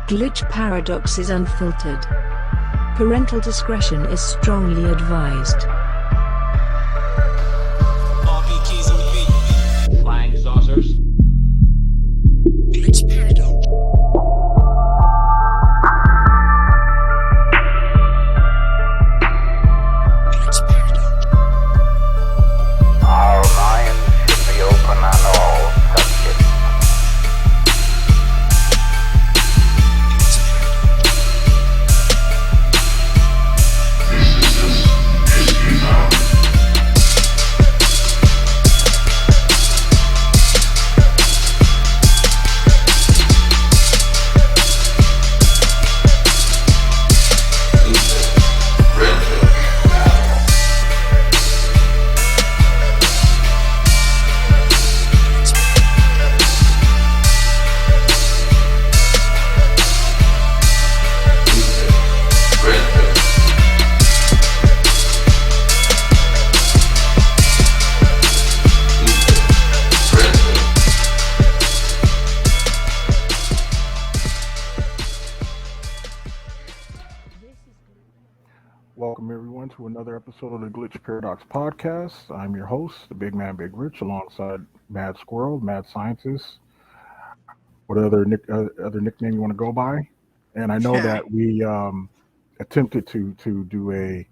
Glitch Paradox is unfiltered. Parental discretion is strongly advised. RP keys on the beat. Flying saucers. Glitch Paradox. Our minds should be open on all subjects. Welcome everyone to another episode of the Glitch Paradox podcast. I'm your host, the Big Man Big Rich, alongside Mad Squirrel, Mad Scientist. What other nickname you want to go by? And I know that we attempted to do a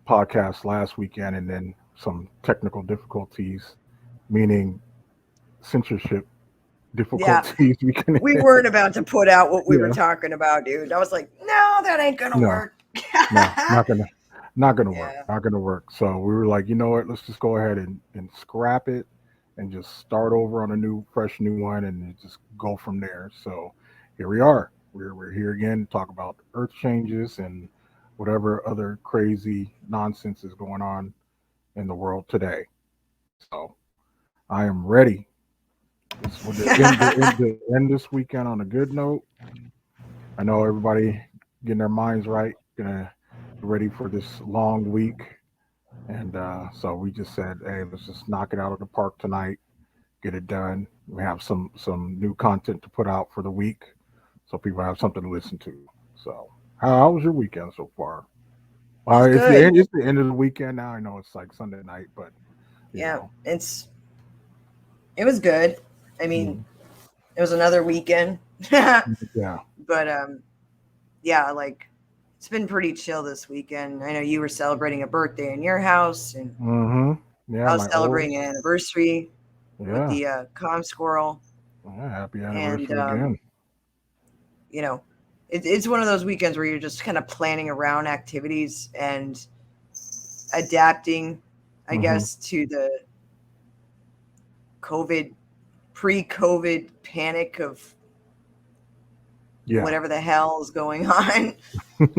podcast last weekend, and then some technical difficulties, meaning censorship difficulties. We weren't about to put out what we were talking about, dude. I was like, no, that ain't gonna work. No, not gonna work. Not gonna work. So we were like, you know what? Let's just go ahead and scrap it and just start over on a fresh new one, and just go from there. So here we are. We're here again to talk about Earth changes and whatever other crazy nonsense is going on in the world today. So I am ready. To end this weekend on a good note. I know everybody getting their minds right, gonna be ready for this long week, and so we just said, hey, let's just knock it out of the park tonight, get it done. We have some new content to put out for the week, so people have something to listen to. So how was your weekend so far? It's the end of the weekend now. I know it's like Sunday night, but you know. It was good. I mean, it was another weekend. Yeah. But like it's been pretty chill this weekend. I know you were celebrating a birthday in your house, and I was celebrating an anniversary with the Mad Squirrel. Yeah, happy anniversary again. You know, it's one of those weekends where you're just kind of planning around activities and adapting, I guess, to the pre-COVID panic of whatever the hell is going on.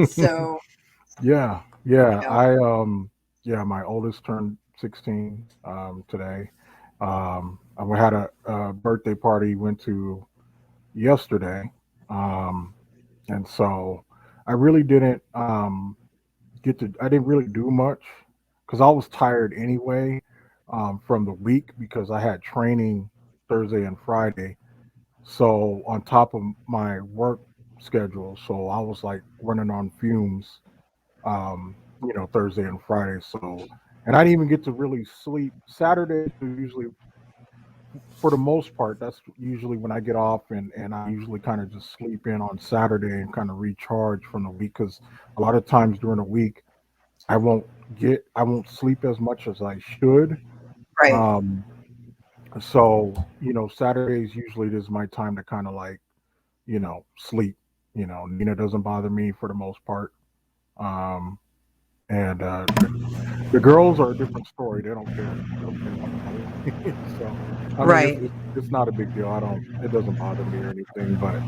So my oldest turned 16 today. I had a birthday party went to yesterday, and so I really didn't I didn't really do much because I was tired anyway from the week, because I had training Thursday and Friday, so on top of my work schedule, so I was like running on fumes, Thursday and Friday. So, and I didn't even get to really sleep. Saturday usually, for the most part, that's usually when I get off, and I usually kind of just sleep in on Saturday and kind of recharge from the week, because a lot of times during the week I won't sleep as much as I should. Right. So, Saturdays usually is my time to kind of like, sleep. Nina doesn't bother me for the most part. And the girls are a different story. They don't care. So, it's not a big deal. It doesn't bother me or anything, but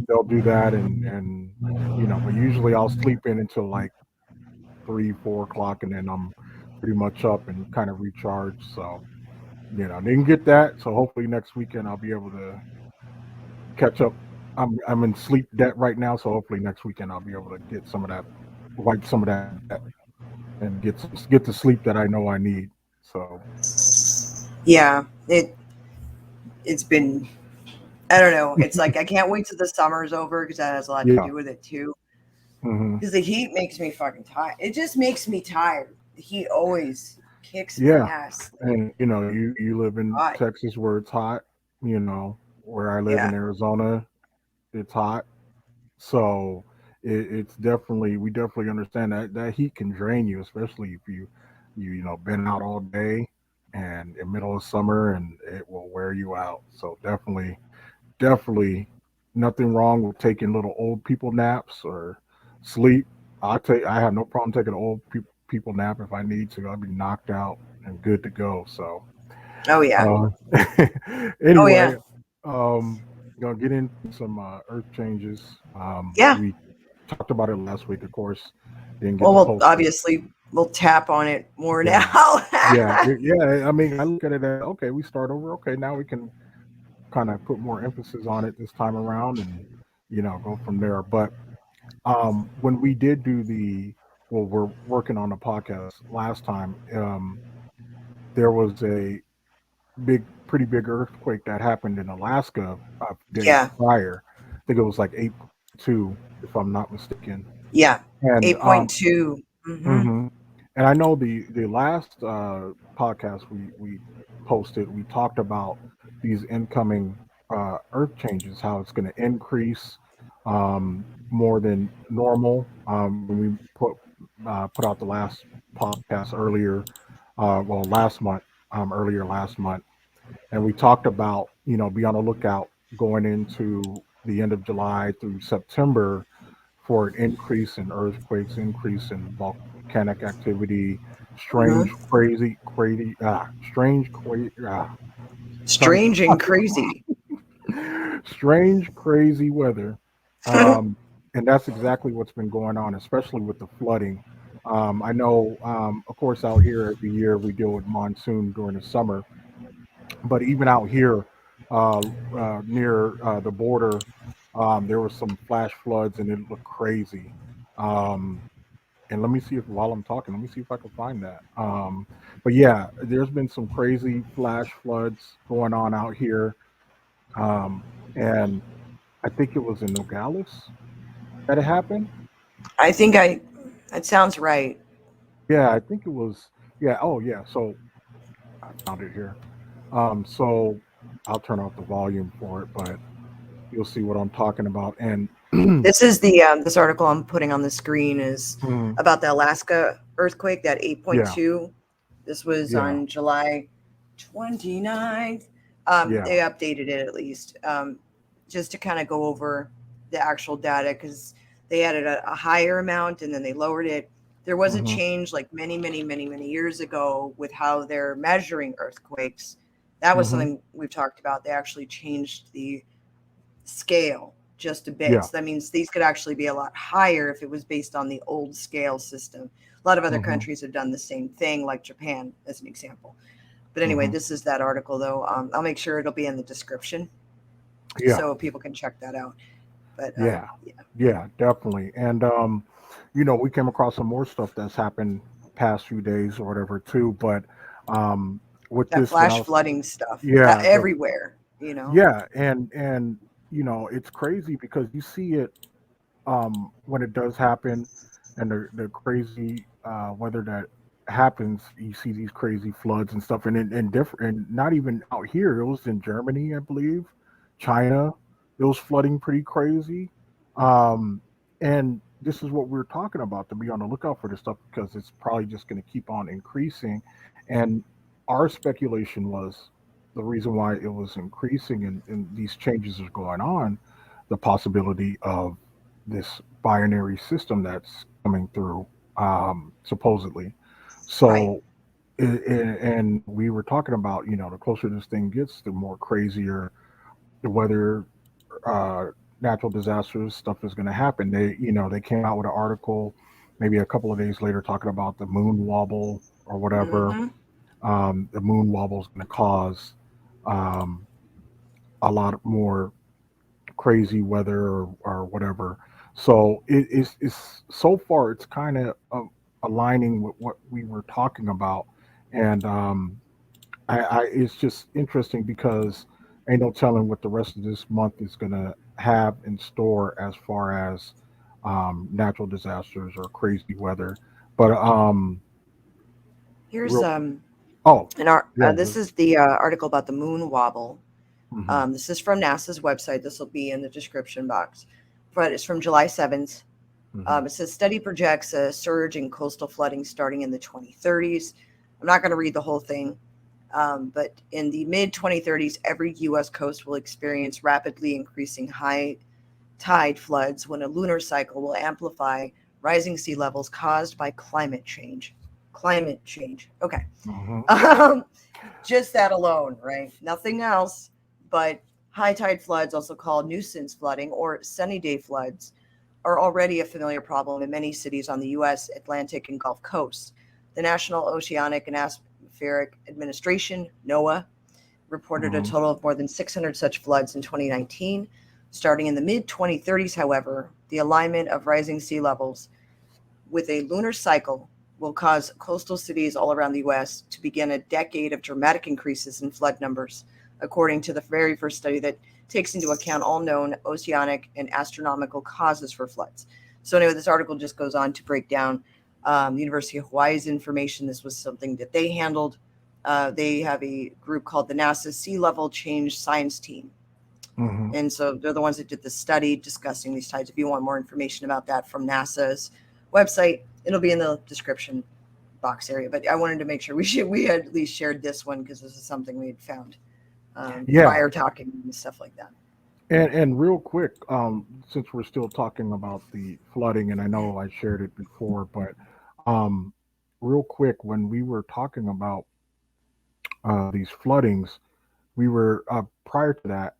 they'll do that, and but usually I'll sleep in until like 3-4 o'clock, and then I'm pretty much up and kind of recharge. So, didn't get that. So hopefully next weekend I'll be able to catch up. I'm in sleep debt right now, so hopefully next weekend I'll be able to get some of that, wipe some of that, and get the sleep that I know I need. So yeah, it's been I don't know. It's like I can't wait till the summer's over because that has a lot to Yeah. do with it too. Hmm. Because the heat makes me fucking tired. It just makes me tired. The heat always kicks my Yeah. ass. Like, And you live in hot. Texas where it's hot. Where I live in Yeah. Arizona, it's hot. So it's definitely we definitely understand that heat can drain you, especially if you been out all day and in middle of summer, and it will wear you out. So definitely nothing wrong with taking little old people naps or sleep. I have no problem taking an old people nap if I need to. I'll be knocked out and good to go. So Oh yeah. uh, Oh yeah. anyway, gonna get into some earth changes. Yeah. We talked about it last week, of course. Didn't get Well, to we'll post it. obviously we'll tap on it more Yeah, now. yeah. I mean, I look at it as okay. We start over. Okay, now we can kind of put more emphasis on it this time around, and go from there. But when we did do we're working on the podcast last time. There was a pretty big earthquake that happened in Alaska a few days Yeah. prior. I think it was like 8.2, if I'm not mistaken. Yeah. And 8.2. Mm-hmm. mhm. And I know the last podcast we posted, we talked about these incoming earth changes, how it's going to increase more than normal. When we put out the last podcast earlier, well, last month, earlier last month, and we talked about be on the lookout going into the end of July through September for an increase in earthquakes, increase in volcanic activity, strange, Mm-hmm. strange, tongue, Strange and crazy. strange, crazy weather. Um, and that's exactly what's been going on, especially with the flooding. I know, of course, out here every year we deal with monsoon during the summer, but even out here near the border, there was some flash floods and it looked crazy. Um, and let me see if while I'm talking, let me see if I can find that. But yeah, there's been some crazy flash floods going on out here, and I think it was in Nogales that it happened. I think that sounds right. Yeah, I think it was. Yeah. Oh, yeah. So I found it here. So I'll turn off the volume for it, but you'll see what I'm talking about. And This is the this article I'm putting on the screen is mhm, about the Alaska earthquake, that yeah, 8.2. This was yeah, on July 29th. They yeah, updated it at least, just to kind of go over the actual data because they added a higher amount and then they lowered it. There was a hmm, change like many years ago with how they're measuring earthquakes. That was hmm, something we've talked about. They actually changed the scale just a bit. yeah, So that means these could actually be a lot higher if it was based on the old scale system. A lot of other hmm, countries have done the same thing, like Japan, as an example. But anyway, hmm, this is that article, though. I'll make sure it'll be in the description yeah, so people can check that out. But yeah, yeah, yeah, definitely. And we came across some more stuff that's happened past few days or whatever too. But um, with that this, what I flash was, flooding stuff, that yeah, everywhere, you know. yeah, and it's crazy because you see it when it does happen, and the crazy weather that happens. You see these crazy floods and stuff, and different, and not even out here. It was in Germany, I believe, China. It was flooding pretty crazy, um, and this is what we're talking about, to be on the lookout for this stuff because it's probably just going to keep on increasing. And our speculation was the reason why it was increasing and these changes are going on, the possibility of this binary system that's coming through, supposedly. Right. So, and we were talking about, the closer this thing gets, the more crazier the weather, uh, natural disasters stuff is going to happen. They came out with an article maybe a couple of days later talking about the moon wobble or whatever. Mm-hmm. The moon wobble is going to cause um, a lot more crazy weather or whatever. So it's so far it's kind of aligning with what we were talking about, and I it's just interesting because ain't no telling what the rest of this month is gonna have in store as far as natural disasters or crazy weather. But Here's real oh yeah, this is the article about the moon wobble. mm-hmm, This is from NASA's website. This will be in the description box, but it's from July 7th. mm-hmm, It says study projects a surge in coastal flooding starting in the 2030s. I'm not going to read the whole thing, but in the mid 2030s, every U.S. coast will experience rapidly increasing high tide floods when a lunar cycle will amplify rising sea levels caused by climate change. Climate change. Okay. mm-hmm, Um, just that alone, right? Nothing else. But high tide floods, also called nuisance flooding or sunny day floods, are already a familiar problem in many cities on the U.S. Atlantic and Gulf coasts. The National Oceanic and Atmospheric Administration, NOAA, reported a mm-hmm, total of more than 600 such floods in 2019. Starting in the mid 2030s, however, the alignment of rising sea levels with a lunar cycle will cause coastal cities all around the U.S. to begin a decade of dramatic increases in flood numbers, according to the very first study that takes into account all known oceanic and astronomical causes for floods. So, anyway, this article just goes on to break down the University of Hawaii's information. This was something that they handled. They have a group called the NASA Sea Level Change Science Team. mm-hmm. And so they're the ones that did the study discussing these tides. If you want more information about that from NASA's website, it'll be in the description box area. But I wanted to make sure we had at least shared this one because this is something we had found Yeah. prior talking and stuff like that. And real quick, since we're still talking about the flooding, and I know I shared it before, but um, real quick, when we were talking about these floodings, we were prior to that,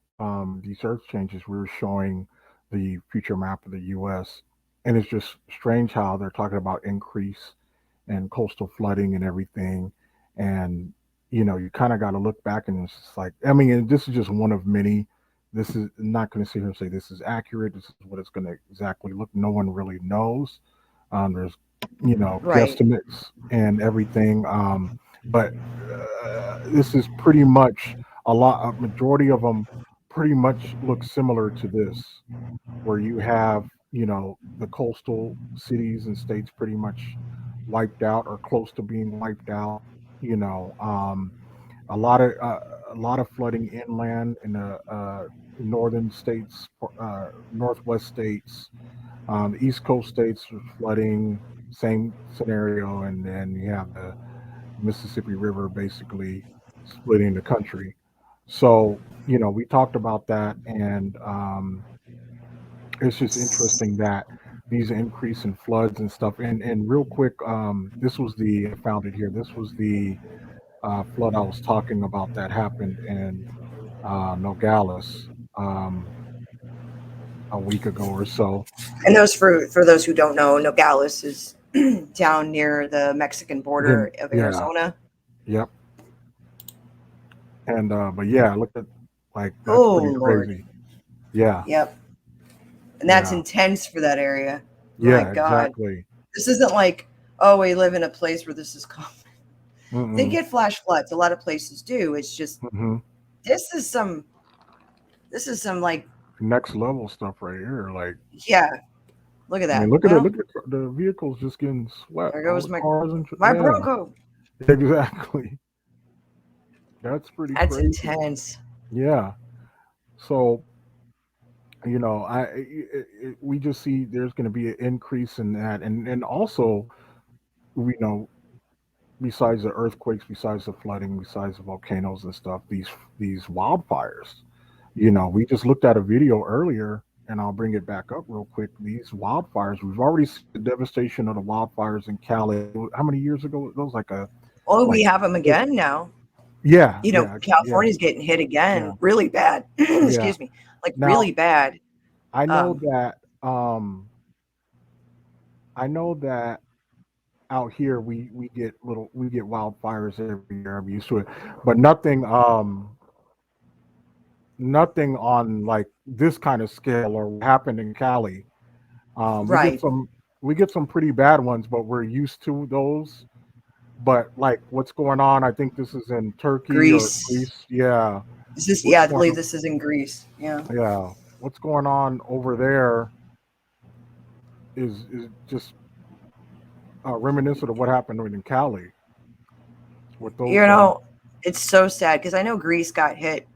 these earth changes, we were showing the future map of the U.S. And it's just strange how they're talking about increase and coastal flooding and everything. And you kind of got to look back, and it's just like, I mean, and this is just one of many. This is I'm not going to sit here and say this is accurate. This is what it's going to exactly look. No one really knows. There's Right. guesstimates and everything. But this is pretty much a majority of them pretty much look similar to this, where you have the coastal cities and states pretty much wiped out or close to being wiped out. You know, a lot of uh, a lot of flooding inland in the northern states, northwest states, the east coast states are flooding. Same scenario, and then you have the Mississippi River basically splitting the country. So we talked about that, and it's just interesting that these increase in floods and stuff. And real quick, this was the I found it here. This was the flood I was talking about that happened in Nogales a week ago or so. And those for those who don't know, Nogales is down near the Mexican border Then of yeah, Arizona. yep. And but yeah, look at like that's Oh pretty Lord. crazy. Yeah, Yep. And that's yeah, intense for that area. My yeah, God. exactly. This isn't like, oh, we live in a place where this is common. They Mm-mm. get flash floods. A lot of places do. It's just Mm-hmm. this is some like, Next level stuff right here. Like, yeah, look at I mean, that. look at it. Well, Look at the vehicles just getting swept. there All goes the my cars and yeah, Bronco. exactly. That's pretty That's crazy. intense. Yeah. So we just see there's going to be an increase in that, and also we know besides the earthquakes, besides the flooding, besides the volcanoes and stuff, these wildfires. We just looked at a video earlier, and I'll bring it back up real quick. These wildfires, we've already seen the devastation of the wildfires in Cali. How many years ago? It was Oh, we like have them again now. yeah, You know, yeah, yeah, California's getting hit yeah, again, really bad. yeah. Excuse me, like Now really bad. I know Um, that I know that out here we get wildfires every year. I'm used to it, but nothing on like this kind of scale or what happened in Cali. We get right, some pretty bad ones, but we're used to those. But like what's going on, I think this is in Turkey or Greece. Greece. Yeah. Is this? What's Yeah, I going believe on? this is in Greece. Yeah. Yeah, what's going on over there is just reminiscent of what happened in Cali with those. You know, it's so sad because I know Greece got hit.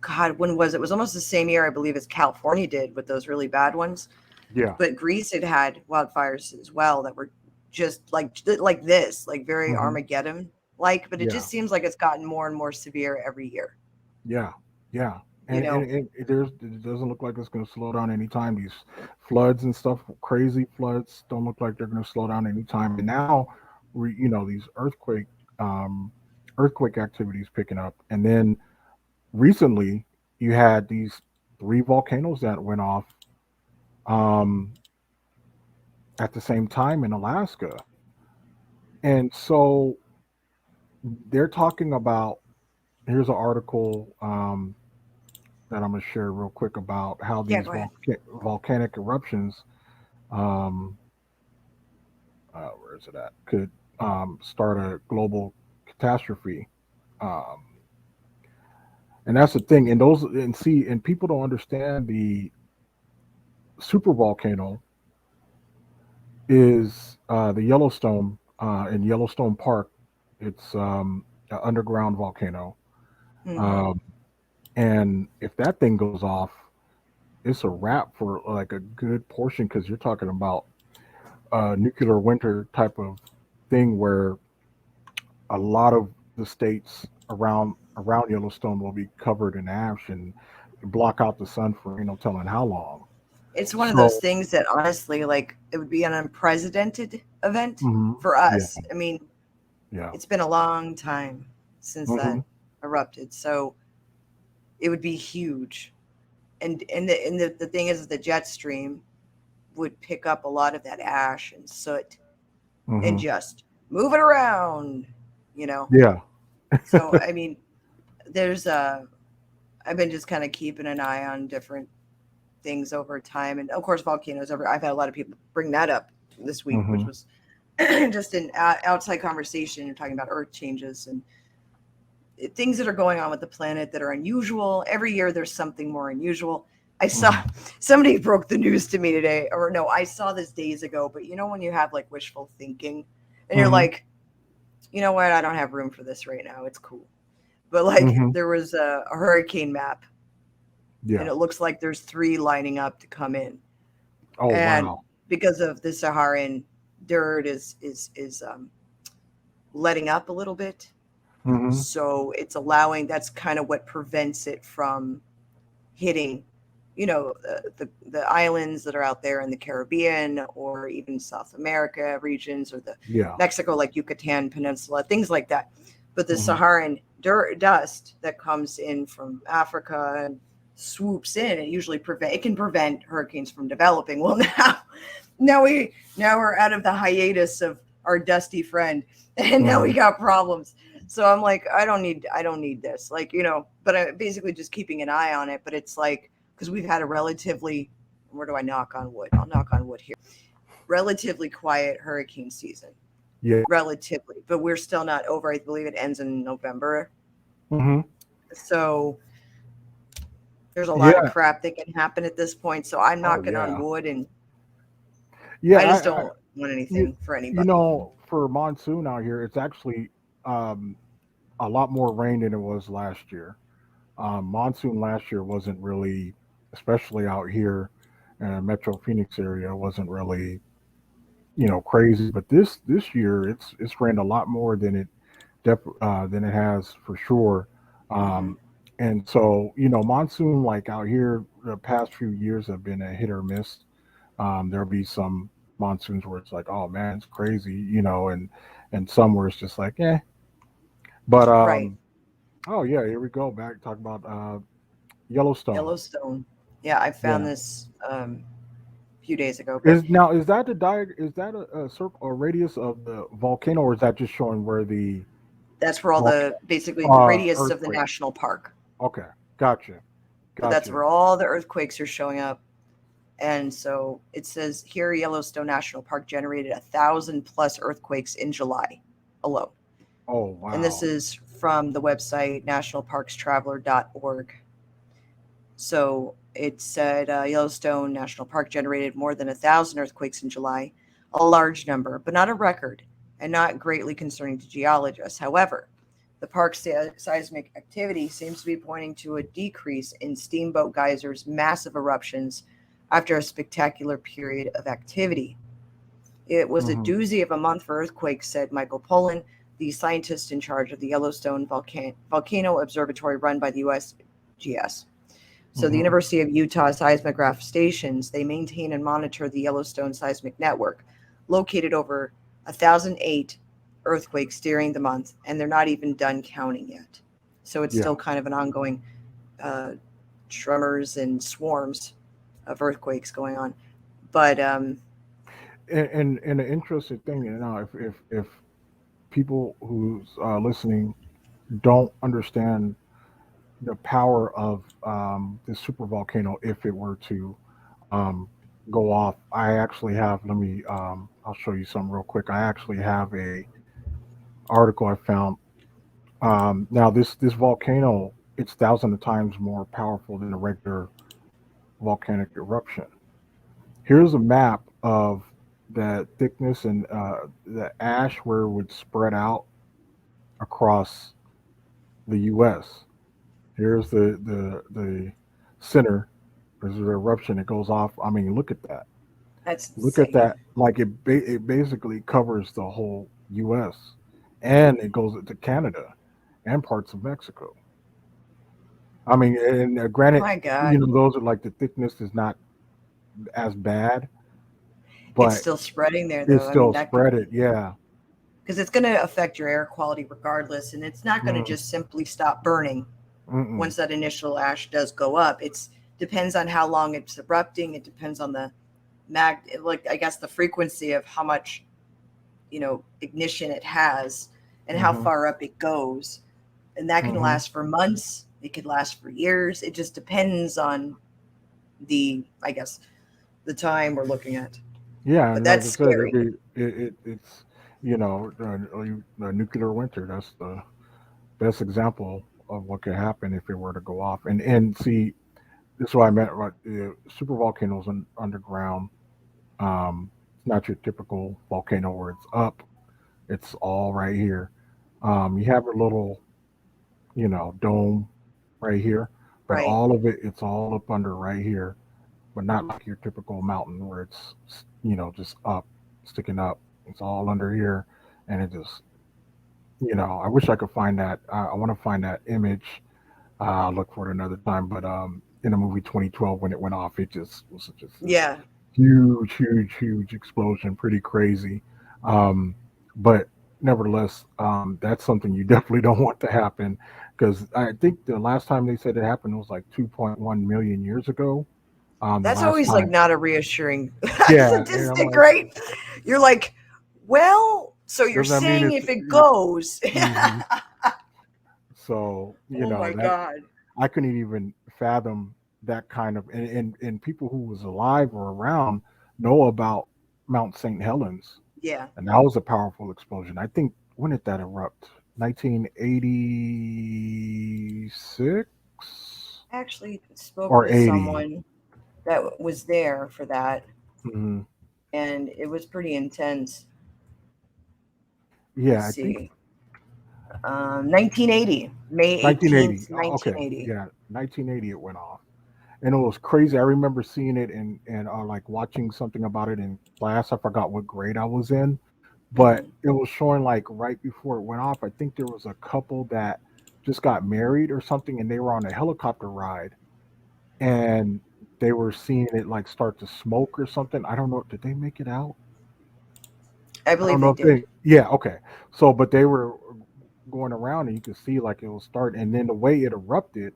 God, when was it? It was almost the same year, I believe, as California did with those really bad ones. Yeah. But Greece had wildfires as well that were just like this, like very Hmm. Armageddon like. But it Yeah. just seems like it's gotten more and more severe every year. Yeah. Yeah. You And know, it doesn't look like it's going to slow down anytime. These floods and stuff, crazy floods, don't look like they're going to slow down anytime. And now, these earthquake activities picking up. And then recently, you had these three volcanoes that went off um, at the same time in Alaska. And so they're talking about. Here's an article that I'm going to share real quick about how yeah. these Go ahead. volcanic eruptions, um, where is it at, could start a global catastrophe. Um, and that's the thing. And people don't understand the super volcano is the Yellowstone in Yellowstone Park. It's an underground volcano. Mm-hmm. Um, and if that thing goes off, it's a wrap for like a good portion because you're talking about nuclear winter type of thing where a lot of the states around Yellowstone will be covered in ash and block out the sun for no telling how long. It's one of those So, things that honestly, like, it would be an unprecedented event mhm, for yeah, us. I mean, yeah, it's been a long time since that hmm, erupted, so it would be huge. And the thing is, the jet stream would pick up a lot of that ash and soot and hmm, just move it around, you know. yeah, So I mean, there's I've been just kind of keeping an eye on different things over time, and of course volcanoes. I've had a lot of people bring that up this week, which hmm, was just an outside conversation. You're talking about Earth changes and things that are going on with the planet that are unusual. Every year there's something more unusual. I saw hmm, somebody broke the news to me today, or no, I saw this days ago, but you know, when you have like wishful thinking and you're hmm, like, you know what, I don't have room for this right now. It's cool. But like hmm, there was a hurricane map and yeah. it looks like there's three lining up to come in. Oh And wow. because of the Saharan dirt is letting up a little bit. Hmm. So it's allowing, that's kind of what prevents it from hitting, you know, the islands that are out there in the Caribbean or even South America regions or the Yeah. Mexico, like Yucatan Peninsula, things like that. But the Hmm. Saharan dust that comes in from Africa and swoops in, it can prevent hurricanes from developing. Well, now we're out of the hiatus of our dusty friend, and now we Hmm. got problems. So I'm like, I don't need this, like, you know. But I basically just keeping an eye on it. But it's like, because we've had a relatively, where do I knock on wood? I'll knock on wood here. Relatively quiet hurricane season, Yeah. relatively, but we're still not over. I believe it ends in November. Hmm. So there's a lot of Yeah. crap that can happen at this point. So I'm Oh knocking on yeah. wood, and Yeah. I just I don't want you, anything for you anybody. know, for monsoon out here, it's actually um, a lot more rain than it was last year. Monsoon last year wasn't really, especially out here in Metro Phoenix area, wasn't really crazy. But this year, it's rained a lot more than it has for sure. Hmm. Um, and so monsoon like out here, the past few years have been a hit or miss. There'll be some monsoons where it's like, oh man, it's crazy, and some where it's just like, eh. But Right. oh yeah, here we go back talk about Yellowstone. Yellowstone. Yeah, I found Yeah. this a few days ago, but Is that is that a circle or radius of the volcano, or is that just showing where the that's where all volcano the basically the radius of the earthquake? national park. Okay, gotcha, But that's gotcha. where all the earthquakes are showing up. And so it says here Yellowstone National Park generated 1,000 plus earthquakes in July alone. Oh And this wow. is from the website nationalparkstraveler.org. So it said Yellowstone National Park generated more than 1,000 earthquakes in July, a large number, but not a record, and not greatly concerning to geologists. However, the park's seismic activity seems to be pointing to a decrease in Steamboat Geyser's massive eruptions after a spectacular period of activity. It was a doozy of a month for earthquakes, said Michael Pollan, the scientist in charge of the Yellowstone Volcano Observatory run by the USGS. So the University of Utah seismograph stations, they maintain and monitor the Yellowstone seismic network, located over 1,008 earthquakes during the month, and they're not even done counting yet. So it's still kind of an ongoing tremors and swarms of earthquakes going on. But and the interesting thing, if people who's listening don't understand the power of this super volcano, if it were to um, go off, I actually have. Let me. I'll show you something real quick. I actually have a article I found. Now this volcano, it's thousands of times more powerful than a regular volcanic eruption. Here's a map of the thickness and the ash where it would spread out across the U.S. Here's the center. There's an eruption. It goes off. I mean, look at that. that's Look at insane. that. Like it basically covers the whole U.S. and it goes to Canada and parts of Mexico. I mean, and granted, My God. those are like the thickness is not as bad, It's but still spreading there, it's though. I mean, still that could, spread it. Yeah. because it's going to affect your air quality regardless, and it's not going to Mm, just simply stop burning mm-mm, once that initial ash does go up. It's depends on how long it's erupting. It depends on the like I guess the frequency of how much ignition it has and how mm-hmm, far up it goes, and that can mm-hmm. last for months. It could last for years. It just depends on the I guess the time we're looking at. Yeah, But and like that's I said, scary. it's the nuclear winter. That's the best example of what could happen if it were to go off. And see, this is what I meant. Right, super volcanoes underground. It's not your typical volcano where it's up. It's all right here. You have a little, dome right here, but Right. all of it, it's all up under right here, but not like your typical mountain where it's, just up, sticking up. It's all under here, and it just, I wish I could find that. I want to find that image. I'll look for it another time. But in the movie 2012, when it went off, it just was just this Yeah. huge, huge, huge explosion, pretty crazy. But nevertheless, that's something you definitely don't want to happen because I think the last time they said it happened was like 2.1 million years ago. The That's last always like time, not a reassuring yeah, and I'm statistic, like, right? You're like, well, so you're does that mean saying it's? if it goes, Hmm. So oh my that God. I couldn't even fathom that kind of and people who was alive or around know about Mount St. Helens, Yeah. and that was a powerful explosion. I think when did that erupt? 1986 I actually spoke or with 80? someone that was there for that, Hmm. and it was pretty intense. Let's Yeah, I think see. 1980, May 1980. 18th, Okay, 1980. yeah, 1980 it went off. And it was crazy. I remember seeing it and like watching something about it in class. I forgot what grade I was in, but Hmm. it was showing like right before it went off. I think there was a couple that just got married or something, and they were on a helicopter ride, and they were seeing it like start to smoke or something. I don't know. Did they make it out? I I don't believe know they if they. did. Yeah, okay. So, but they were going around, and you could see like it was starting, and then the way it erupted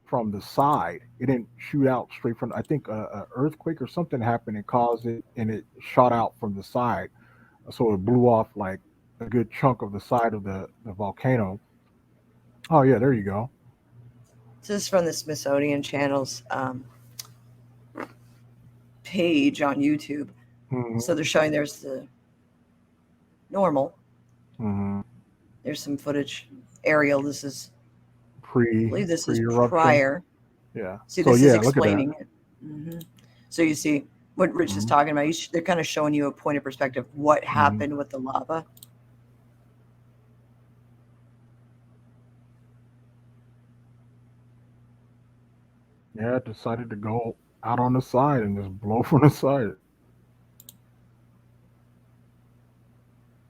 from the side. It didn't shoot out straight from. I think a earthquake or something happened and caused it, and it shot out from the side. So it blew off like a good chunk of the side of the volcano. Oh yeah, there you go. This is from the Smithsonian Channel's page on YouTube. Hmm. So they're showing there's the normal, Hmm. There's some footage. Aerial. This is, I believe this is pre-eruption. prior. Yeah. See, So this is yeah, look at that. explaining it. So you see what Rich is talking about. They're kind of showing you a point of perspective what happened with the lava. Yeah, it decided to go out on the side and just blow from the side.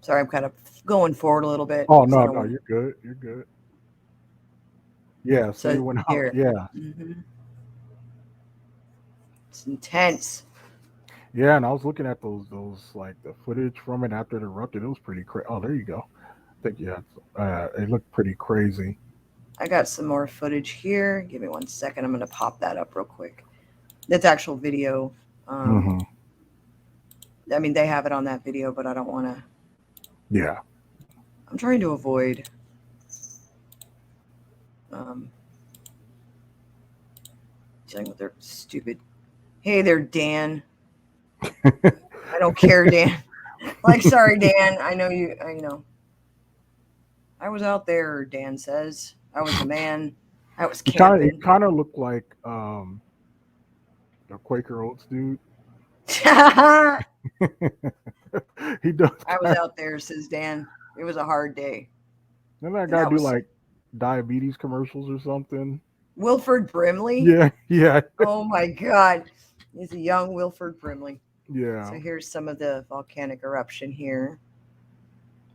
Sorry, I'm kind of going forward a little bit. Oh 'cause I no, don't no, want- you're good. You're good. Yeah, so you So went out. here, Yeah. It's intense. Yeah, and I was looking at those like the footage from it after it erupted. It was pretty crazy. Oh, there you go. I think yeah, it looked pretty crazy. I got some more footage here. Give me 1 second. I'm going to pop that up real quick. That's actual video. Hmm. I mean, they have it on that video, but I don't want to. Yeah. I'm trying to avoid. Dealing with their stupid. Hey there, Dan. I don't care, Dan. Like, sorry, Dan. I know you. I was out there. Dan says I was a man. I was camping. It kind of looked like the Quaker Oats dude. He does. I was out there, says Dan. It was a hard day. Doesn't that guy do like diabetes commercials or something? Wilford Brimley? Yeah, yeah. Oh my God. He's a young Wilford Brimley. Yeah. So here's some of the volcanic eruption here.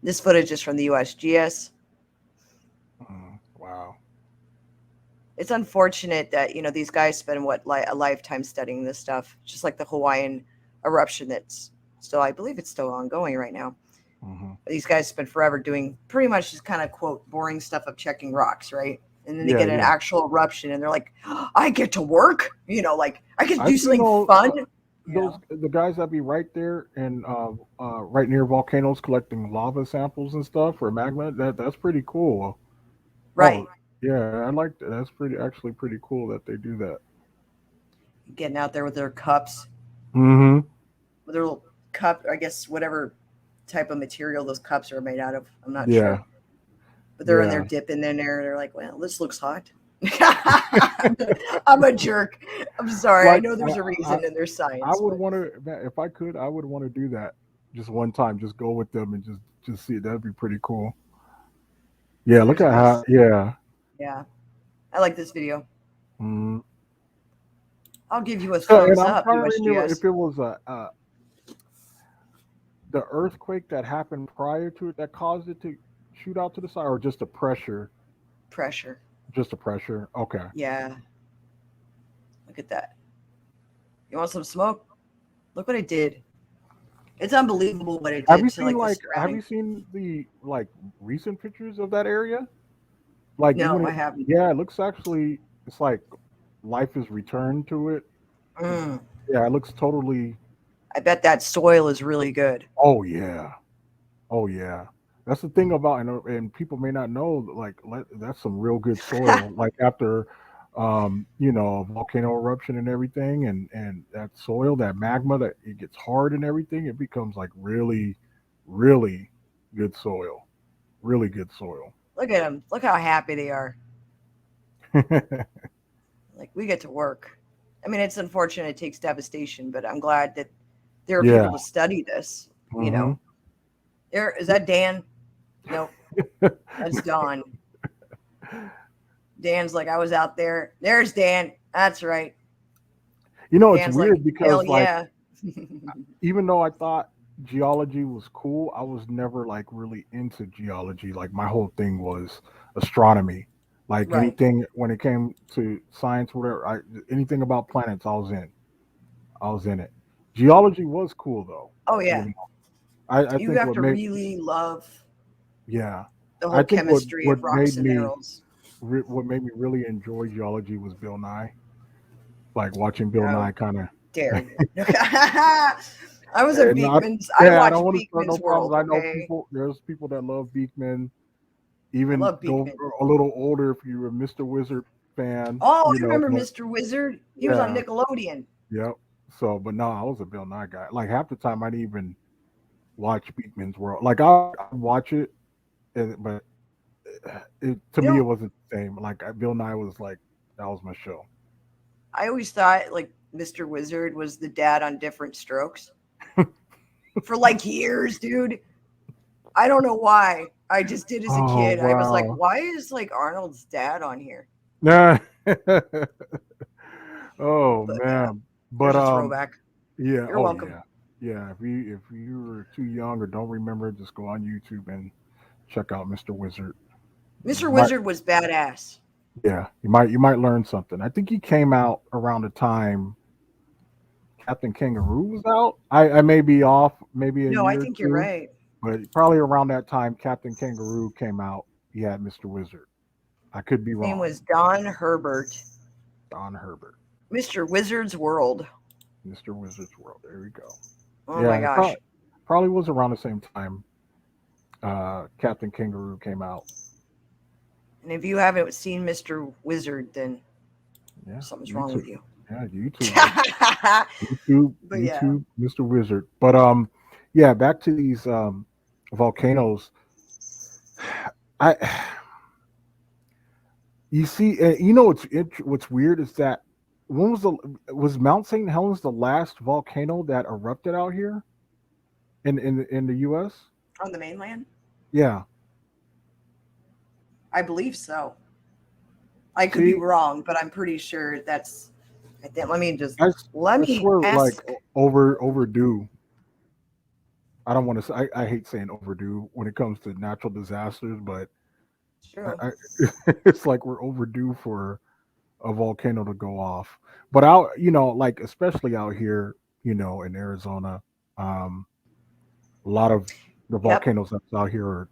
This footage is from the USGS. Wow. It's unfortunate that, these guys spend a lifetime studying this stuff, just like the Hawaiian eruption that's still, I believe it's still ongoing right now. These guys spend forever doing pretty much just kind of, quote, boring stuff of checking rocks, right? And then they get an actual eruption and they're like, oh, I get to work, like I can do something fun. The guys that be right there and right near volcanoes collecting lava samples and stuff or magma, that's pretty cool. Right. Oh, yeah, I like that. That's actually pretty cool that they do that. Getting out there with their cups. With their little cup, I guess whatever type of material those cups are made out of. I'm not sure. But they're in there dipping in there. They're like, well, this looks hot. I'm a jerk. I'm sorry. I know there's a reason and there's science. I would want to, if I could, I would want to do that just one time. Just go with them and just see it. That'd be pretty cool. Yeah, look at how. Yeah. Yeah, I like this video. I'll give you a So, thumbs and I'm up. trying to remember if it was the earthquake that happened prior to it that caused it to shoot out to the side, or just the pressure. Just the pressure. Okay. Yeah. Look at that. You want some smoke? Look what it did. It's unbelievable what it did. Have you seen the recent pictures of that area? Like, no, I haven't. Yeah, it looks actually. It's like life is returned to it. Yeah, it looks totally. I bet that soil is really good. Oh yeah. That's the thing about, and people may not know, like that's some real good soil. Like after, volcano eruption and everything, and that soil, that magma, that it gets hard and everything, it becomes like really, really good soil. Really good soil. Look at them. Look how happy they are. Like, we get to work. I mean, it's unfortunate it takes devastation, but I'm glad that there are people to study this. There is that Dan? Nope. That's Don. Dan's like, I was out there. There's Dan. That's right. Dan's it's weird like, because yeah. Even though I thought geology was cool, I was never like really into geology. Like my whole thing was astronomy. Like anything when it came to science, whatever, anything about planets, I was in it. Geology was cool though. Oh yeah. I you think have to really love the whole chemistry of rocks and minerals. What made me really enjoy geology was Bill Nye. Like watching Bill Nye kind of. Dare you. I was a Beekman's. I watched Beekman's World. I know there's people that love Beekman. Even though a little older, if you're a Mr. Wizard fan. Oh, I remember Mr. Wizard. He was on Nickelodeon. Yep. So, but no, I was a Bill Nye guy. Like half the time, I didn't even watch Beekman's World. Like I'd watch it, but to You me, it know, wasn't the same. Like Bill Nye was like that was my show. I always thought like Mr. Wizard was the dad on Different Strokes for like years, dude. I don't know why. I just did as a Oh kid. I was like, wow. why is like Arnold's dad on here? Nah. Oh But yeah, man. But there's a throwback. yeah, You're oh welcome. yeah. Yeah, if you were too young or don't remember, just go on YouTube and check out Mr. Wizard. Mr. You might Wizard was badass. yeah, you might learn something. I think he came out around the time Captain Kangaroo was out. I may be off maybe a No, I year or think you're two, right. but probably around that time Captain Kangaroo came out, he had Mr. Wizard. I could be Name wrong. was Don Herbert. Don Herbert. Mr. Wizard's World. Mr. Wizard's World. There we go. Oh Yeah, my it gosh. probably was around the same time Captain Kangaroo came out. And if you haven't seen Mr. Wizard, then Yeah, something's wrong YouTube. with you. Yeah, YouTube. YouTube, But yeah. YouTube, Mr. Wizard. But yeah, back to these volcanoes. I you see, what's weird is that when was Mount St. Helens the last volcano that erupted out here in the U.S.? On the mainland? Yeah. I believe so. I could be See, wrong, but I'm pretty sure that's. I, Let I me swear like ask. overdue. I don't want to say I hate saying overdue when it comes to natural disasters, but True. I it's like we're overdue for a volcano to go off. But out, like especially out here, in Arizona, um, a lot of the Yep. volcanoes that's out here are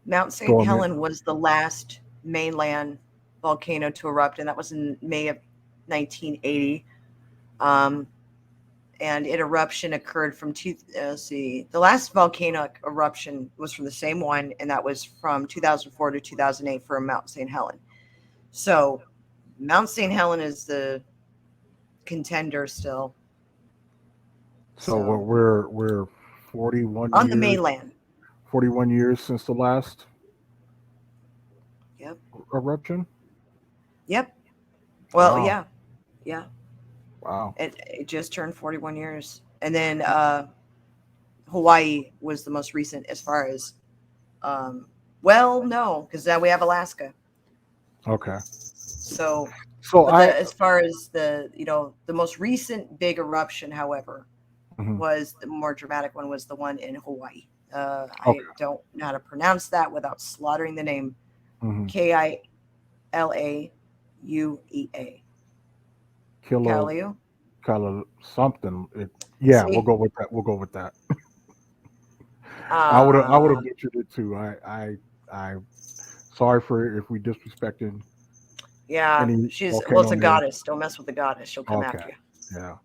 Mount St. dormant. Helen was the last mainland volcano to erupt, and that was in May of 1980. Um, and an eruption occurred from let's see, the last volcanic eruption was from the same one, and that was from 2004 to 2008 for Mount St. Helen. So Mount St. Helen is the contender still. So So we're 41 on the years mainland. 41 years since the last Yep. eruption. Yep. Well, Wow, yeah. Yeah. wow. It just turned 41 years. And then Hawaii was the most recent as far as, well, no, because now we have Alaska. Okay. So, So but as far as the most recent big eruption, however, mhm, was the more dramatic one was the one in Hawaii. okay. I don't know how to pronounce that without slaughtering the name. Mhm. Kilaua. Kilo Kaleu. something. Yeah, we'll See, go with that. We'll go with that. I would have um, butchered it too. I sorry for if we disrespected yeah, any it's volcano a names. goddess. Don't mess with the goddess. She'll come Okay. after you. Yeah.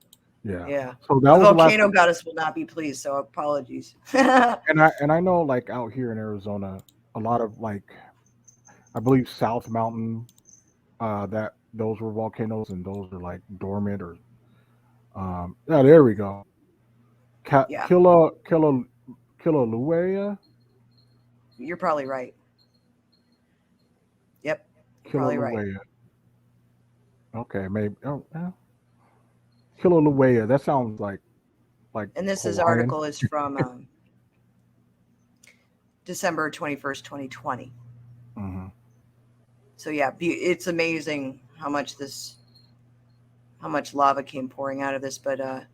Yeah. Yeah. So that The was the last volcano goddess will not be pleased, so apologies. Yeah. and I know like out here in Arizona, a lot of like I believe South Mountain, that those were volcanoes and those are like dormant or yeah, there we go. Kilauea, You're probably right. Yep. You're probably right. Kilauea. Okay, maybe. Oh, yeah. Kilauea. That sounds like And this Hawaiian. article is from December 21st, 2020. Hmm. So yeah, it's amazing how much lava came pouring out of this, but the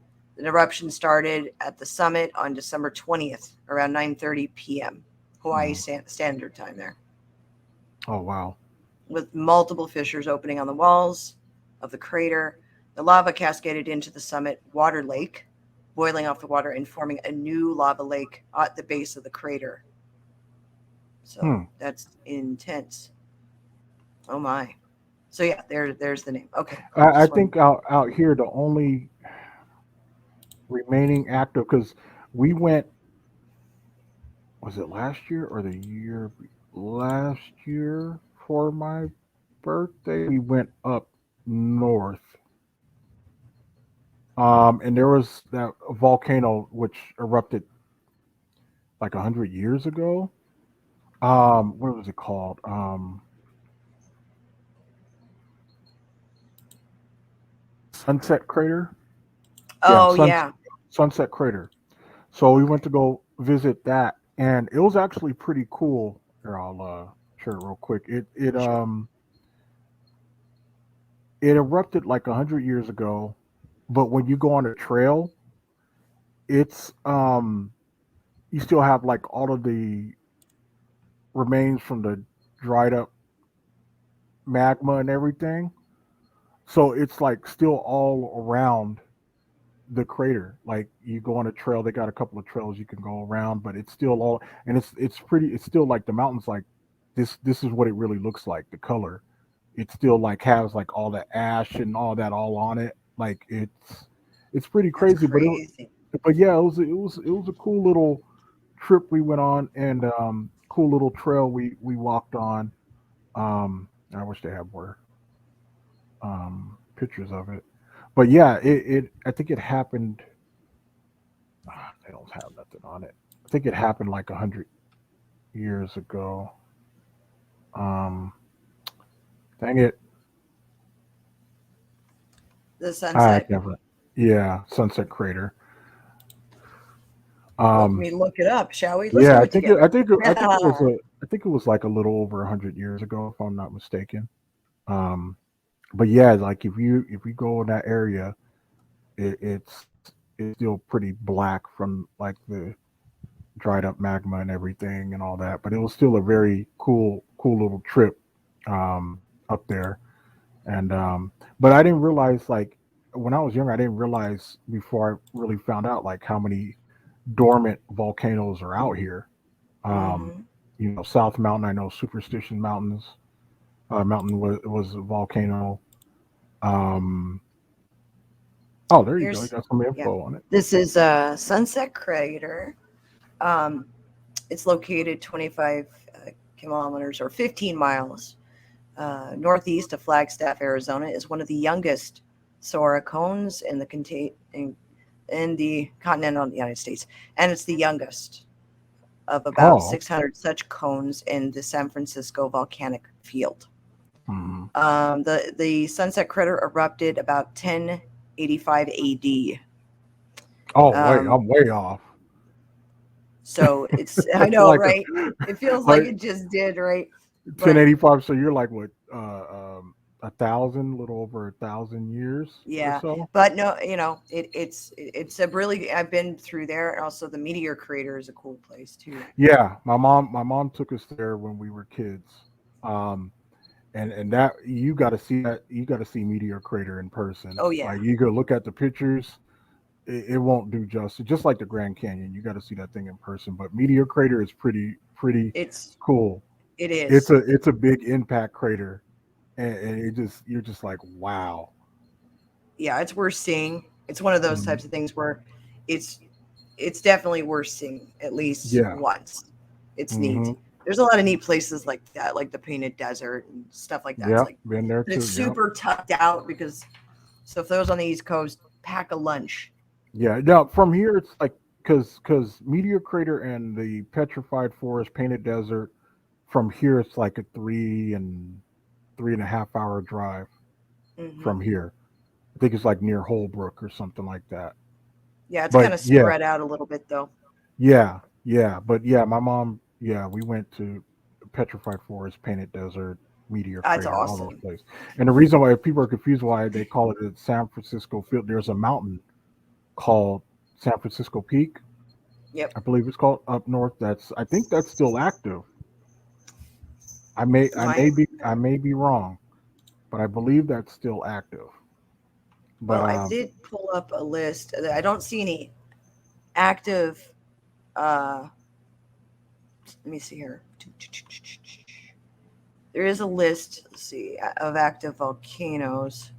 eruption started at the summit on December 20th around 9:30 p.m. Hawaii Hmm. Standard Time there, Oh wow. with multiple fissures opening on the walls of the crater. The lava cascaded into the summit water lake, boiling off the water and forming a new lava lake at the base of the crater. So Hmm. that's intense. Oh my. So yeah, there's the name. Okay. I Just one. think out here the only remaining active because we went, was it last year or the year last year for my birthday? We went up north. And there was that volcano which erupted like 100 years ago. What was it called? Sunset Crater. Yeah, Oh yeah. Sunset Crater. So we went to go visit that, and it was actually pretty cool. Here, I'll share it real quick. Sure. It erupted like 100 years ago, but when you go on a trail, it's you still have like all of the remains from the dried up magma and everything. So it's like still all around the crater. Like you go on a trail, they got a couple of trails you can go around, but it's still all, and it's pretty. It's still like the mountains like this. This is what it really looks like. The color, it still like has like all the ash and all that all on it. Like it's pretty That's crazy. crazy. But yeah, it was a cool little trip we went on, and cool little trail we walked on. I wish they had more pictures of it. But yeah, it I think it happened. They don't have nothing on it. I think it happened like 100 years ago. Um, Dang it, The I sunset. never. Yeah, Sunset Crater. Let Um, me look it up, shall we? Let's yeah, do it together. I think it was like a little over 100 years ago, if I'm not mistaken. Um, but yeah, like if you go in that area, it's still pretty black from like the dried up magma and everything and all that. But it was still a very cool little trip up there. And but I didn't realize like when I was younger, I didn't realize before I really found out like how many dormant volcanoes are out here. Um, Hmm. South Mountain, I know Superstition Mountain was a volcano. Um, oh, there you go. You Here's, got some yeah. info on it. This is Sunset Crater. Um, it's located 25 kilometers or 15 miles northeast of Flagstaff, Arizona. Is one of the youngest Sora cones in the continental United States, and it's the youngest of about Oh, 600 such cones in the San Francisco volcanic field. mhm. The Sunset Crater erupted about 1085 AD. Oh, wait, Um, I'm way off. so it's I know, Like a right? It feels like like it just did, right? But 1085. So you're like what? 1,000, little over 1,000 years or yeah, so. but no, it's a really I've been through there, and also the meteor crater is a cool place too. Yeah, my mom took us there when we were kids. Um, and that you got to see Meteor Crater in person. Oh yeah, Like you go look at the pictures, it won't do justice. Just like the Grand Canyon, you got to see that thing in person. But Meteor Crater is pretty it's cool. it It's is. a big impact crater, and you're just like wow. Yeah, it's worth seeing. It's one of those Mhm. types of things where it's it's definitely worth seeing at least Yeah. once. It's neat. Hmm. There's a lot of neat places like that, like the Painted Desert and stuff like that. It's Yep. like, Been there but it's too. Yep. super tucked out because so if those on the East Coast, pack a lunch. Yeah. Now from here, it's like because Meteor Crater and the Petrified Forest, Painted Desert. From here, it's like a 3.5 hour drive Hmm. from here. I think it's like near Holbrook or something like that. Yeah, it's kind But of yeah, spread out a little bit though. yeah. But yeah, my mom, yeah, we went to Petrified Forest, Painted Desert, Meteor That's Crater, all those awesome. places. And the reason why people are confused why they call it the San Francisco Field, there's a mountain called San Francisco Peak, Yep. I believe it's called up north. I think that's still active. My I may be wrong, but I believe that's still active. But well, I did pull up a list. I don't see any active. Uh, Let me see here. There is a list. Let's see of active volcanoes.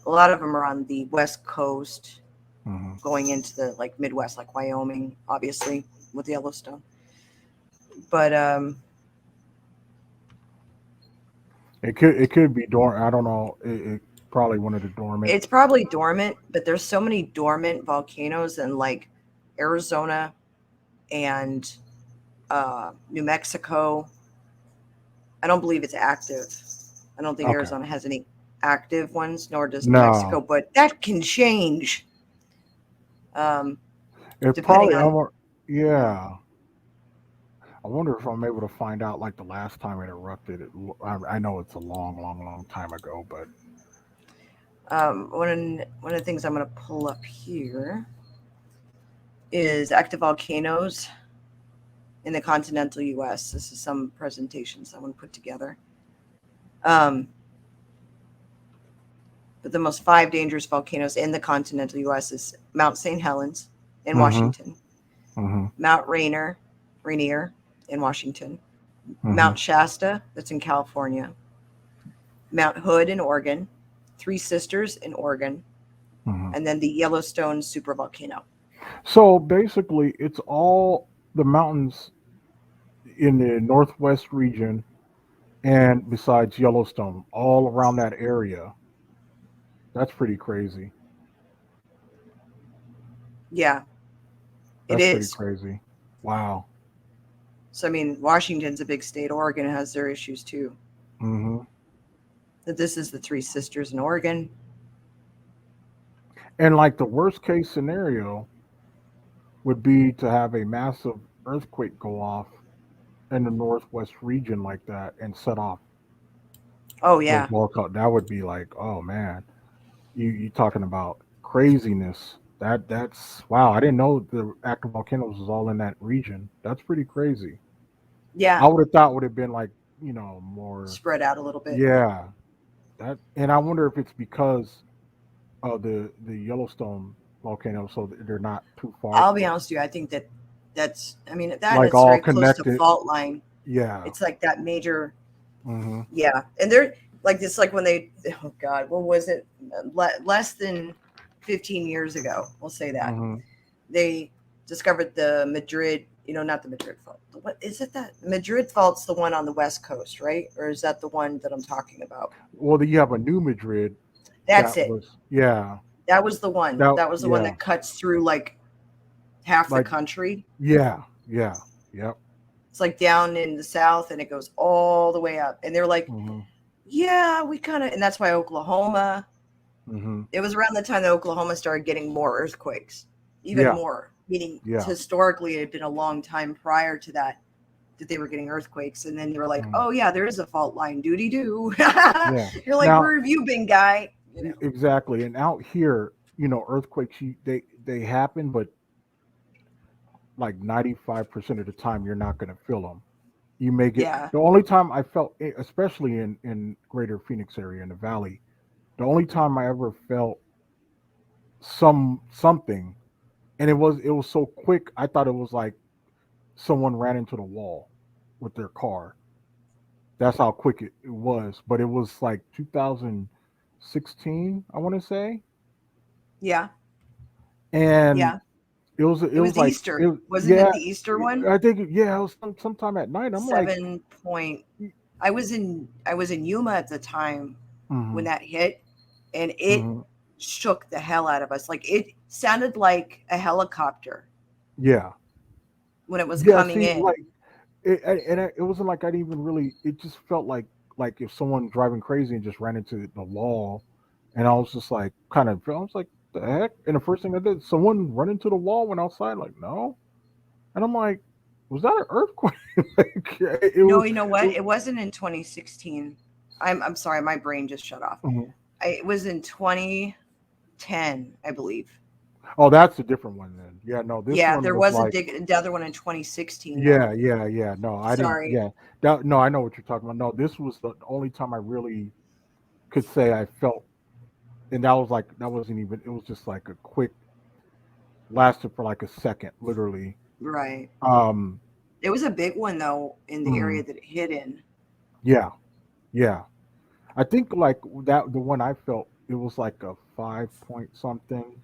A lot of them are on the west coast, mhm. going into the like Midwest, like Wyoming, obviously with Yellowstone. But It could be dormant. I don't know. It probably one of the dormant. it's probably dormant. But there's so many dormant volcanoes in like Arizona and New Mexico. I don't believe it's active. I don't think Okay. Arizona has any active ones, nor does New No. Mexico, but that can change. It Depending probably. on, Yeah. I wonder if I'm able to find out like the last time it erupted. I know it's a long, long, long time ago, but one of the things I'm going to pull up here is active volcanoes in the continental U.S. This is some presentation someone put together. But the most 5 dangerous volcanoes in the continental U.S. is Mount St. Helens in mm-hmm, Washington, mm-hmm, Mount Rainier in Washington, mm-hmm, Mount Shasta, that's in California, Mount Hood in Oregon, Three Sisters in Oregon, mm-hmm. and then the Yellowstone supervolcano. So basically, it's all the mountains in the northwest region, and besides Yellowstone, all around that area. That's pretty crazy. Yeah, it That's pretty is. crazy. Wow. So, I mean, Washington's a big state. Oregon has their issues too. Mm-hmm. That this is the Three Sisters in Oregon. And like the worst case scenario would be to have a massive earthquake go off in the northwest region like that and set off Oh, those yeah. volcanoes. That would be like, oh man, you talking about craziness. That's wow. I didn't know the active volcanoes was all in that region. That's pretty crazy. Yeah. I would have thought would have been like more. Spread out a little bit. Yeah, that. And I wonder if it's because of the Yellowstone volcano, so they're not too far I'll from be honest with you. I think I mean, that and like it's all very close to connected. fault line. Yeah. It's like that major, Mm-hmm. yeah. And they're like this, like when they, oh God, what was it? Less than 15 years ago, we'll say that. Mm-hmm. They discovered the Madrid, not the Madrid fault. What is it that Madrid fault's the one on the West Coast, right? Or is that the one that I'm talking about? Well, you have a New Madrid That's that it. was yeah That was the one. that That was the one yeah that cuts through like half the like country. yeah yep. It's like down in the south and it goes all the way up. And they're like, Mm-hmm. yeah, we kind of, and that's why Oklahoma, Mm-hmm. it was around the time that Oklahoma started getting more earthquakes, even Yeah, more, meaning yeah. historically it had been a long time prior to that they were getting earthquakes. And then they were like, Mm. oh, yeah, there is a fault line, doody doo. Yeah. You're like, Now where have you been, guy? exactly, and out here, earthquakes they happen, but like 95% of the time you're not going to feel them. You may get Yeah. the only time I felt, especially in Greater Phoenix area in the Valley, the only time I ever felt something, and it was so quick. I thought it was like someone ran into the wall with their car. That's how quick it was. But it was like 2016, I want to say, Yeah. and Yeah. it It was was like Easter. Wasn't it yeah. the Easter one? I think yeah, it was sometime at night. I'm like, 7 point. I was in Yuma at the time when hmm that hit, and it hmm shook the hell out of us. Like it sounded like a helicopter yeah, when it was yeah. coming See, in. like it wasn't like I didn't even really. It just felt like if someone driving crazy and just ran into the wall, and I was just like kind of. I was like, the heck? And the first thing I did, someone run into the wall, went outside. Like no, and I'm like, was that an earthquake? Like it No, was. you know what? It wasn't in 2016. I'm sorry, my brain just shut off. Mhm. It was in 2010, I believe. Oh, that's a different one then. Yeah, no, this Yeah, one there was was like, the other one in 2016 yeah, though. yeah, yeah. No, I didn't. Sorry. Yeah, no, I know what you're talking about. No, this was the only time I really could say I felt, and that was like that wasn't even. It was just like a quick, lasted for like a second, literally. Right. Um, It was a big one though in the area mm, that it hit in. yeah, yeah. I think like that the one I felt it was like a 5 point something,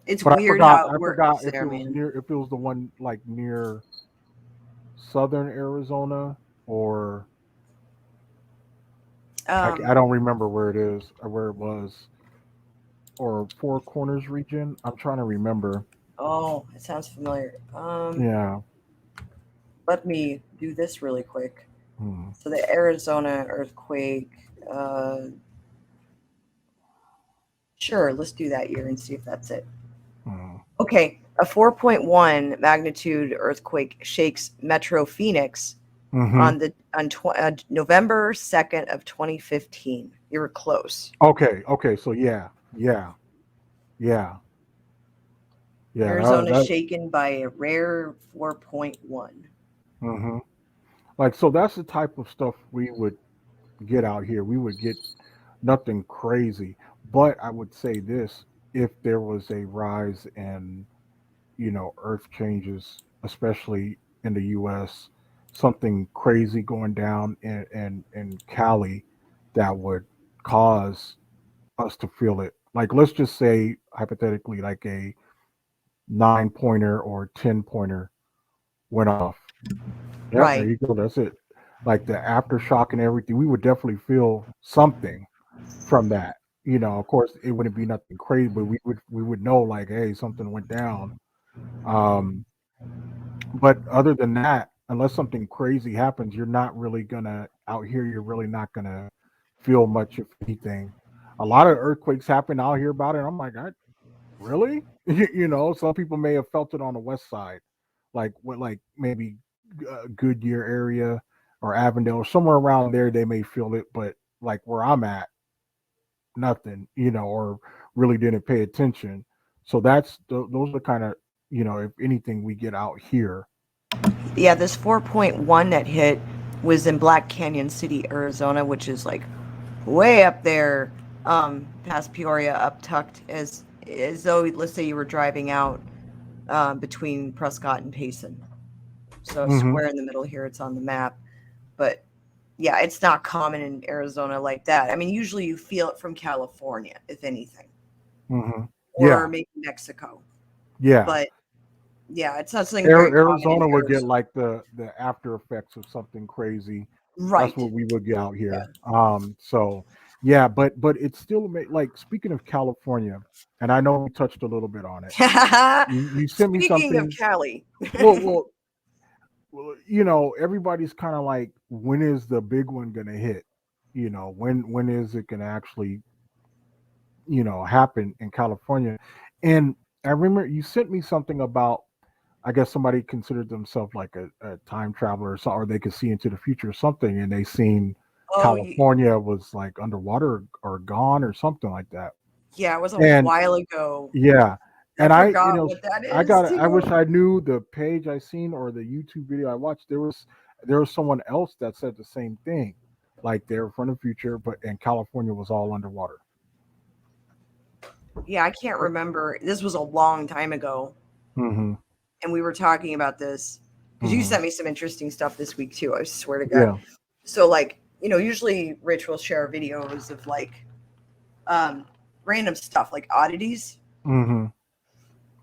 It's but I weird forgot. how it I forgot works there, man. if it was the one like near southern Arizona or I Um, don't remember where it is or where it was or Four Corners region. I'm trying to remember. oh, it sounds familiar. Yeah, let me do this really quick. Hmm. So the Arizona earthquake. Sure, let's do that year and see if that's it. Hmm. Okay, a 4.1 magnitude earthquake shakes Metro Phoenix Mm-hmm. on November 2nd of 2015. You were close. Okay. So yeah. Arizona That shaken by a rare 4.1. hmm Like, so that's the type of stuff we would get out here. We would get nothing crazy, but I would say this: if there was a rise in, earth changes, especially in the U.S., something crazy going down in Cali that would cause us to feel it. Like, let's just say hypothetically, like a 9 pointer or 10 pointer went off. Yeah, there Right. you go. That's it. Like the aftershock and everything, we would definitely feel something from that. Of course, it wouldn't be nothing crazy, but we would know like, hey, something went down. Um, but other than that, unless something crazy happens, you're not really gonna out here. You're really not gonna feel much of anything. A lot of earthquakes happen out here about it. I'm like, really? Some people may have felt it on the west side, like what, like maybe Goodyear area or Avondale or somewhere around there. They may feel it, but like where I'm at, nothing. Or really didn't pay attention. So those are kind of, if anything, we get out here. Yeah, this 4.1 that hit was in Black Canyon City, Arizona, which is like way up there, past Peoria, up tucked as though, let's say you were driving out between Prescott and Payson. So Hmm. square in the middle here, it's on the map. But yeah, it's not common in Arizona like that. I mean, usually you feel it from California, if anything, Hmm. or Yeah, maybe Mexico. yeah. But yeah, it's not something very common in Arizona would get Arizona. like the after effects of something crazy. That's Right. what we would get out Yeah. here. So yeah, but it's still like, speaking of California, and I know we touched a little bit on it. You sent me Speaking of something. Cali, Well, well, well. Everybody's kind of like, when is the big one gonna hit? When is it gonna actually happen in California? And I remember you sent me something about, I guess somebody considered themselves like a time traveler, or they could see into the future or something, and they seen oh, California was like underwater or gone or something like that. yeah, it was a And while ago. yeah, I and forgot what that I is got I too. wish I knew the page I seen or the YouTube video I watched. There was someone else that said the same thing, like they're from the future, but and California was all underwater. Yeah, I can't remember. This was a long time ago, Mm-hmm. and we were talking about this because you Mm-hmm. sent me some interesting stuff this week too. I swear to God. Yeah. So, like, usually Rich will share videos of like um, random stuff, like oddities. Mm-hmm.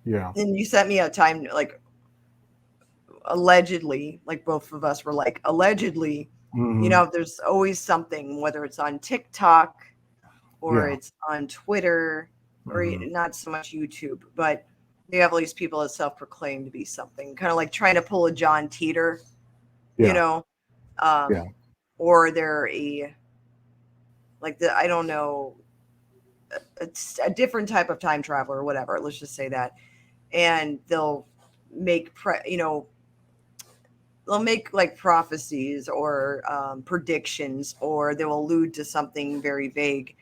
Yeah. And you sent me a time, like, allegedly, like both of us were like, allegedly, Mm-hmm. there's always something, whether it's on TikTok or Yeah. it's on Twitter or Mm-hmm. not so much YouTube, but you have all these people that self-proclaim to be something, kind of like trying to pull a John Teeter, you Yeah. know, Yeah. um, or they're I don't know, it's a different type of time traveler or whatever. Let's just say that, and they'll make like prophecies or predictions, or they'll allude to something very vague.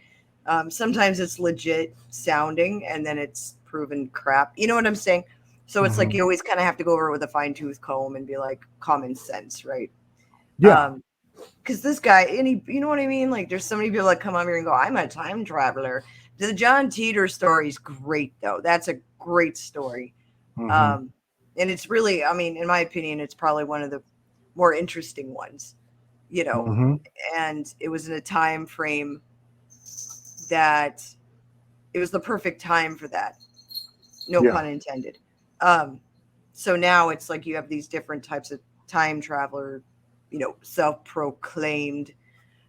Sometimes it's legit sounding and then it's proven crap. You know what I'm saying? So it's like Mm-hmm. you always kind of have to go over it with a fine tooth comb and be like common sense, right? Yeah. Because this guy, you know what I mean? Like, there's so many people that come on here and go, "I'm a time traveler." The John Teeter story is great, though. That's a great story. Mm-hmm. Um, and it's really, I mean, in my opinion, it's probably one of the more interesting ones, you know. Mm-hmm. And it was in a time frame that it was the perfect time for that. No Yeah. pun intended. Um, so now it's like you have these different types of time traveler, self-proclaimed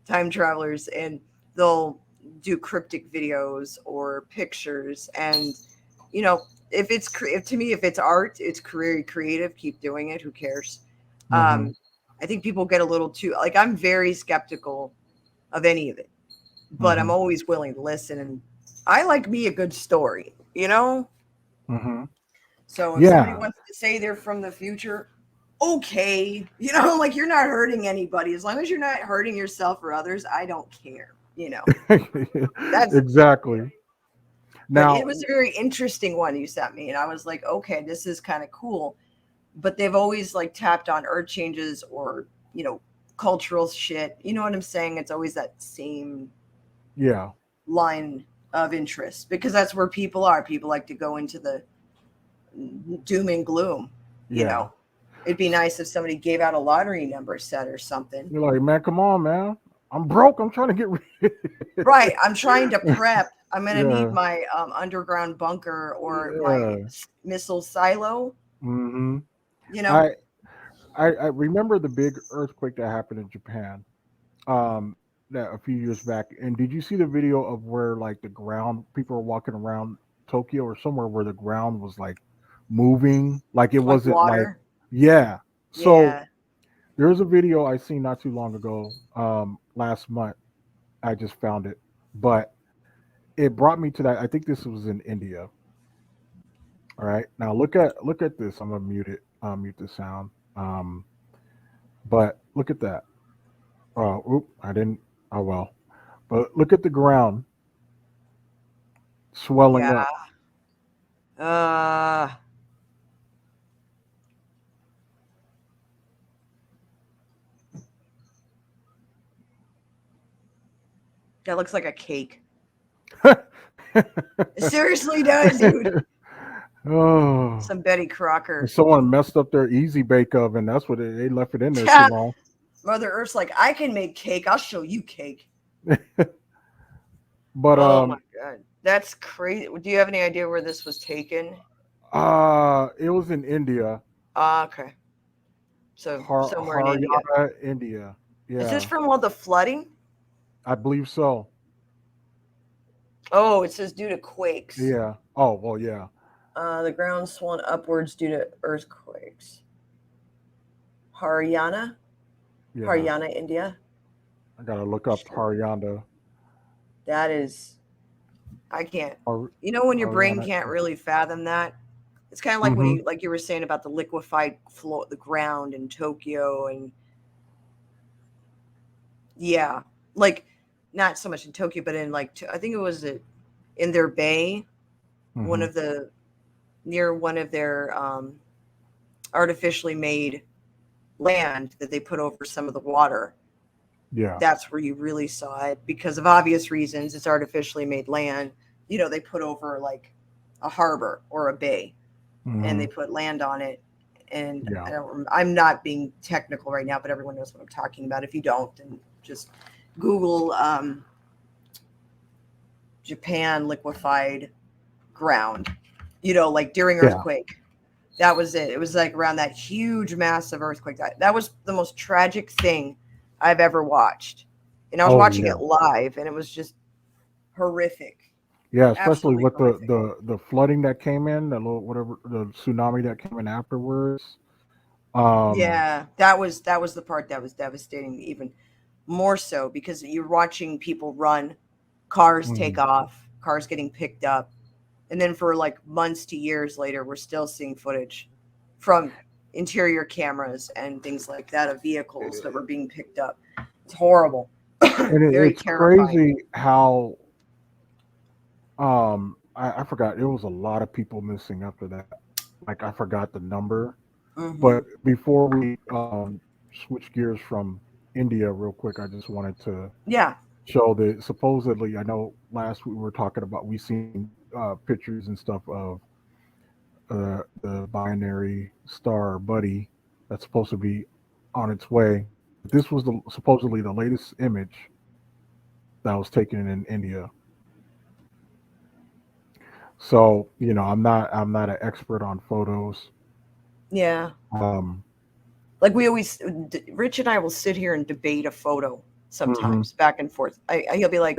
time travelers, and they'll do cryptic videos or pictures. And if to me, if it's art, it's very creative. Keep doing it. Who cares? I think people get a little too, like, I'm very skeptical of any of it, but I'm always willing to listen. And I like me a good story, you know? So if somebody wants to say they're from the future, okay, you know, like, you're not hurting anybody. As long as you're not hurting yourself or others, I don't care, you know? That's Exactly. But Now, it was a very interesting one you sent me, and I was like, okay, this is kind of cool. But they've always like tapped on earth changes or, you know, cultural shit. You know what I'm saying? It's always that same line of interest, because that's where people are. People like to go into the doom and gloom, you know. It'd be nice if somebody gave out a lottery number set or something. You're like, man, come on, man. I'm broke. I'm trying to get rid. Right. I'm trying to prep. I'm going to need my underground bunker or my missile silo. You know, I remember the big earthquake that happened in Japan that a few years back. And did you see the video of where like the ground, people are walking around Tokyo or somewhere where the ground was like moving, like it wasn't water. Like so there's a video I seen not too long ago, last month. I just found it, but it brought me to that. I think this was in India. All right, now look at this. I'm gonna mute it. Mute the sound. But look at that. I didn't. Oh well. But look at the ground swelling up. That looks like a cake. It seriously does, dude. Oh, some Betty Crocker. Someone messed up their easy bake oven. That's what they left it in there too long. Mother Earth's like, I can make cake. I'll show you cake. But oh my god, that's crazy. Do you have any idea where this was taken? It was in India. Okay. So somewhere in India. India. Yeah. Is this from all the flooding? I believe so. Oh, it says due to quakes. Yeah. Oh, well, yeah. The ground swollen upwards due to earthquakes. Haryana? Yeah. Haryana, India. I gotta look up Haryana. That is, I can't. You know when your brain can't really fathom that? It's kind of like when you, like you were saying about the liquefied floor, the ground in Tokyo, and yeah, like not so much in Tokyo, but in like I think it was in their bay, one of the near one of their artificially made land that they put over some of the water. Yeah, that's where you really saw it, because of obvious reasons. It's artificially made land. You know, they put over like a harbor or a bay, and they put land on it. And I'm not being technical right now, but everyone knows what I'm talking about. If you don't, then just Google Japan liquefied ground. You know, like during earthquake. That was it. It was like around that huge, massive earthquake. That was the most tragic thing I've ever watched. And I was watching it live, and it was just horrific. Yeah, especially with the flooding that came in, the tsunami that came in afterwards. Yeah, that was the part that was devastating, even more so because you're watching people run, cars take off, cars getting picked up. And then for like months to years later, we're still seeing footage from interior cameras and things like that of vehicles that were being picked up. It's horrible. And it's terrifying. Crazy how I forgot, it was a lot of people missing after that. Like I forgot the number. But before we switch gears from India real quick, I just wanted to show that supposedly, I know last week we were talking about, we seen pictures and stuff of the binary star Buddy that's supposed to be on its way. This was supposedly the latest image that was taken in India. So, you know, I'm not an expert on photos. Yeah. Like we always, Rich and I will sit here and debate a photo sometimes back and forth. He'll be like,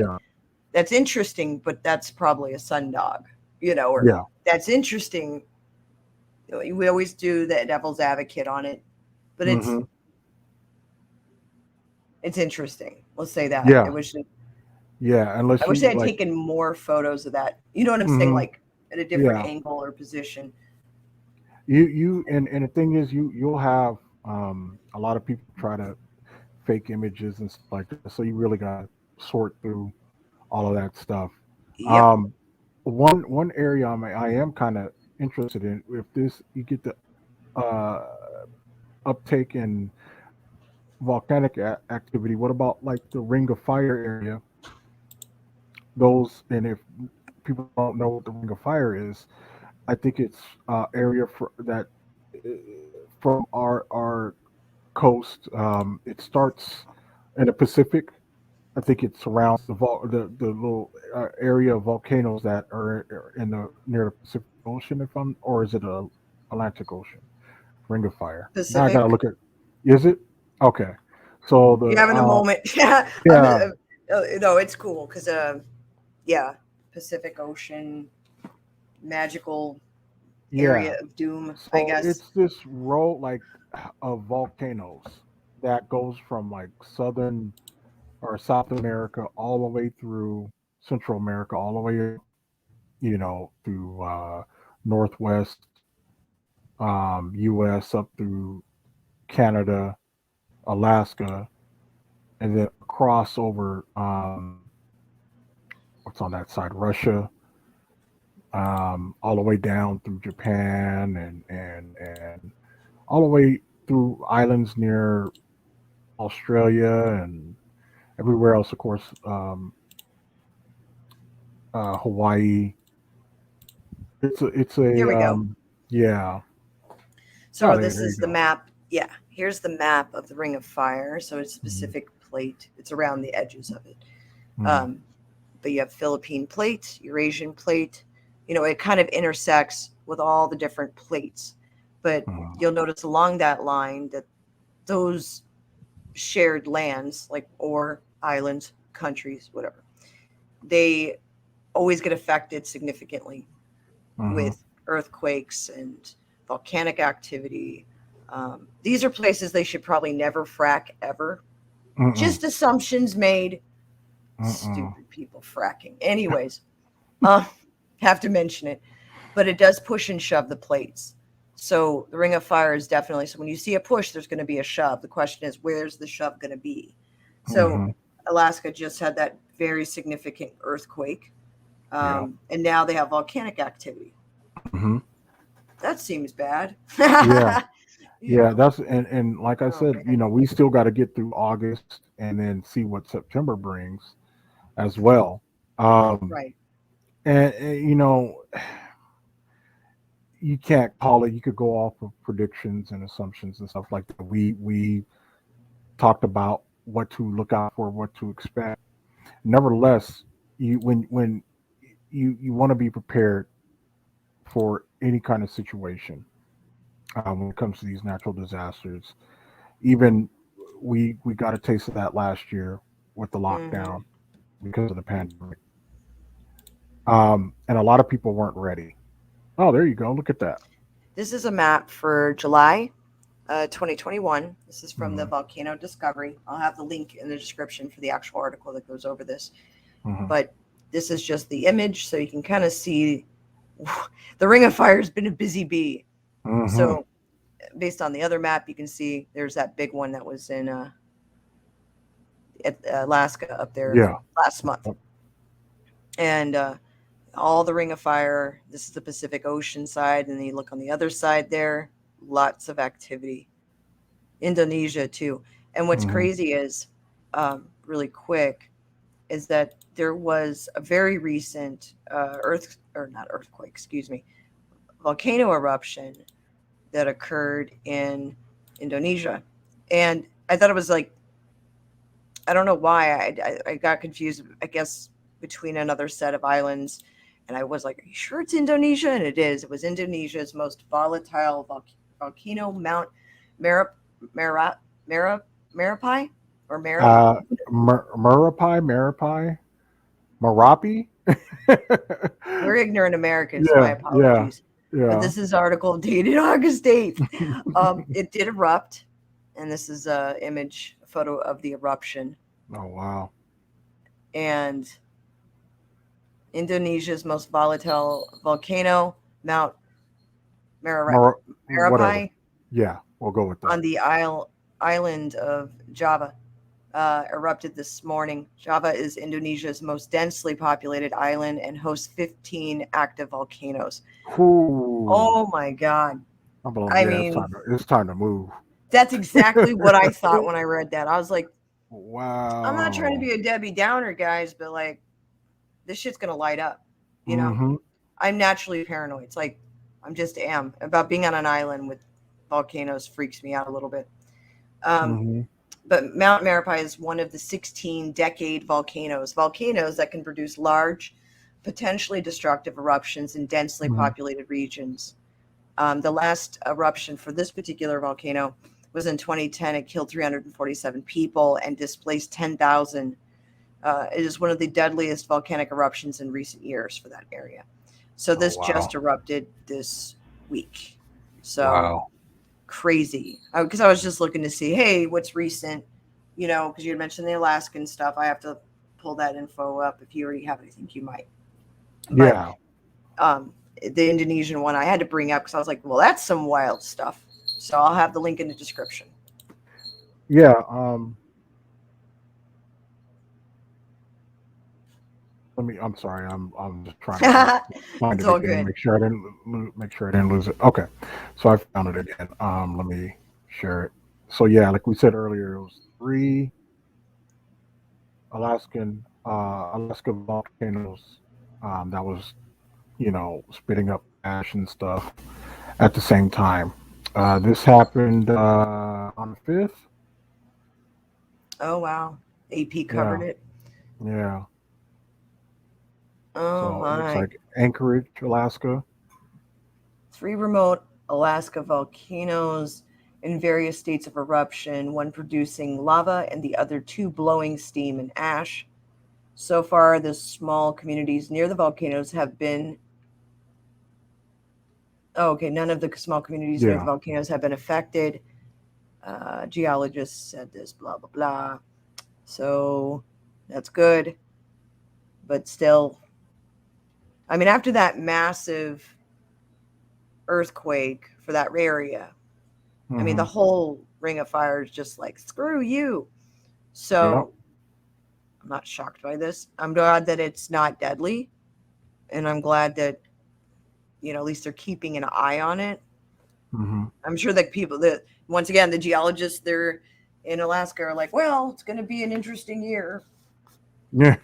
that's interesting, but that's probably a sundog, you know, or that's interesting. We always do the devil's advocate on it. but Mm-hmm. it's interesting. Let's say that. Yeah. I wish Unless they you had like. taken more photos of that. You know what I'm saying? Mm-hmm. Like at a different Yeah. angle or position. And the thing is, you'll have a lot of people try to fake images and stuff like that. So you really got to sort through all of that stuff. Yep. Um, one area I am kind of interested in, if this you get the uh, uptake in volcanic activity. What about like the Ring of Fire area? Those, and if people don't know what the Ring of Fire is, I think it's area for that uh, from our coast. It starts in the Pacific. I think it surrounds the little area of volcanoes that are in the near the Pacific Ocean, if I'm, or is it a Atlantic Ocean? Ring of Fire. Now I gotta Pacific. look at. Is it okay? So You're the having a moment. Yeah. yeah, No, it's cool because yeah, Pacific Ocean, magical yeah. area of doom, I So guess. it's this row like of volcanoes that goes from like southern or South America all the way through Central America, all the way through Northwest U.S. up through Canada, Alaska, and then across over what's on that side, Russia, all the way down through Japan and all the way through islands near Australia and everywhere else, of course, Hawaii. It's a Here we go. yeah. Oh, So this there is you the go. map. Yeah, here's the map of the Ring of Fire. So it's a Hmm. specific plate. It's around the edges of it. Hmm. Um, but you have Philippine plate, Eurasian plate. It kind of intersects with all the different plates. But Hmm. you'll notice along that line that those shared lands, like or islands, countries, whatever, they always get affected significantly Hmm. with earthquakes and volcanic activity. These are places they should probably never frack ever. Mm-mm. Just assumptions made. Mm-mm. Stupid people fracking. Anyways, uh, have to mention it, but it does push and shove the plates. So the Ring of Fire is definitely, so when you see a push, there's going to be a shove. The question is, where's the shove going to be? So Hmm. Alaska just had that very significant earthquake, Yeah. and now they have volcanic activity. Hmm. That seems bad. Yeah. you Yeah. know? And like I Oh said, man. we still got to get through August and then see what September brings as well. Um, Right. and you can't call it. You could go off of predictions and assumptions and stuff like that. We talked about what to look out for, what to expect. Nevertheless, when you want to be prepared for any kind of situation when it comes to these natural disasters. Even we got a taste of that last year with the Hmm. lockdown because of the pandemic, and a lot of people weren't ready. Oh, there you go. Look at that. This is a map for July 2021. This is from the Hmm. Volcano Discovery. I'll have the link in the description for the actual article that goes over this. Hmm. But this is just the image, so you can kind of see the Ring of Fire has been a busy bee. Hmm. So, based on the other map, you can see there's that big one that was in Alaska up there Yeah. last month. And all the Ring of Fire. This is the Pacific Ocean side, and then you look on the other side there, lots of activity. Indonesia too. And what's Hmm. crazy is, really quick, is that there was a very recent not earthquake, excuse me, volcano eruption that occurred in Indonesia, and I thought it was like, I don't know why I got confused. I guess between another set of islands, and I was like, "Are you sure it's Indonesia?" And it is. It was Indonesia's most volatile volcano, Mount Merap Merap Merap Marapi or Merap. Uh, Marapi, Marapi. We're ignorant Americans, so my Yeah, yeah, apologies. But yeah. this is article dated August 8th. It did erupt. and this is a photo of the eruption. Oh, wow. And Indonesia's most volatile volcano, Mount Whatever. Merapi, Yeah, we'll go with that. on the island of Java, erupted this morning. Java is Indonesia's most densely populated island and hosts 15 active volcanoes. Ooh. Oh my God. I mean, it's time to move. That's exactly what I thought when I read that. I was like, wow. I'm not trying to be a Debbie Downer, guys, but like, this shit's going to light up. You know, Mm-hmm. I'm naturally paranoid. It's like, I'm just am. About being on an island with volcanoes freaks me out a little bit. But Mount Merapi is one of the 16 decade volcanoes that can produce large, potentially destructive eruptions in densely populated regions. The last eruption for this particular volcano was in 2010. It killed 347 people and displaced 10,000. It is one of the deadliest volcanic eruptions in recent years for that area. So this just erupted this week. So crazy. Because I was just looking to see, hey, what's recent? You know, because you had mentioned the Alaskan stuff. I have to pull that info up. If you already have it, I think you might. Yeah. But, the Indonesian one I had to bring up because I was like, well, that's some wild stuff. So I'll have the link in the description. Yeah. I'm sorry. I'm just trying to find it again. Make sure I didn't lose it. Okay. So I found it again. Let me share it. So yeah, like we said earlier, it was 3 Alaska volcanoes that was, spitting up ash and stuff at the same time. This happened on the 5th. Oh, wow. AP covered it. Yeah. Oh, so my. It looks like Anchorage, Alaska. 3 remote Alaska volcanoes in various states of eruption, one producing lava and the other 2 blowing steam and ash. So far, the small communities near the volcanoes have been... Oh, okay. None of the small communities near the volcanoes have been affected. Geologists said this, blah, blah, blah. So that's good. But still, I mean, after that massive earthquake for that area, I mean, the whole Ring of Fire is just like, screw you. So I'm not shocked by this. I'm glad that it's not deadly. And I'm glad that, at least they're keeping an eye on it. I'm sure that people that, once again, the geologists there in Alaska are like, well, it's going to be an interesting year. Yeah.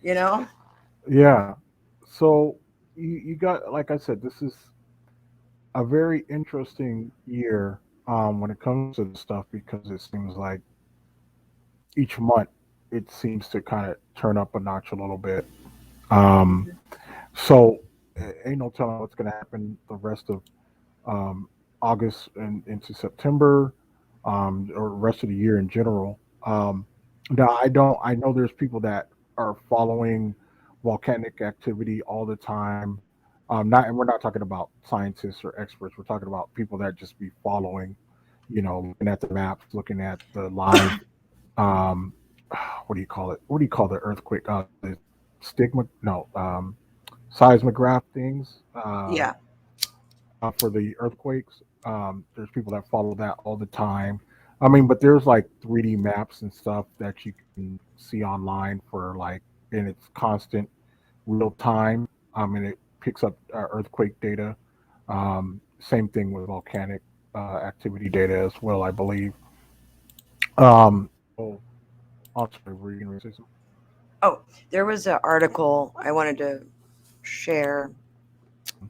Yeah. So you got, like I said, this is a very interesting year when it comes to this stuff, because it seems like each month it seems to kind of turn up a notch a little bit. So ain't no telling what's going to happen the rest of August and into September, or rest of the year in general. Now I know there's people that are following volcanic activity all the time. And we're not talking about scientists or experts. We're talking about people that just be following, looking at the maps, looking at the live, what do you call it? What do you call the earthquake? The seismograph things. For the earthquakes. There's people that follow that all the time. I mean, but there's like 3D maps and stuff that you can see online and it's constant real time. And it picks up earthquake data. Same thing with volcanic activity data as well, I believe. Oh, There was an article I wanted to share.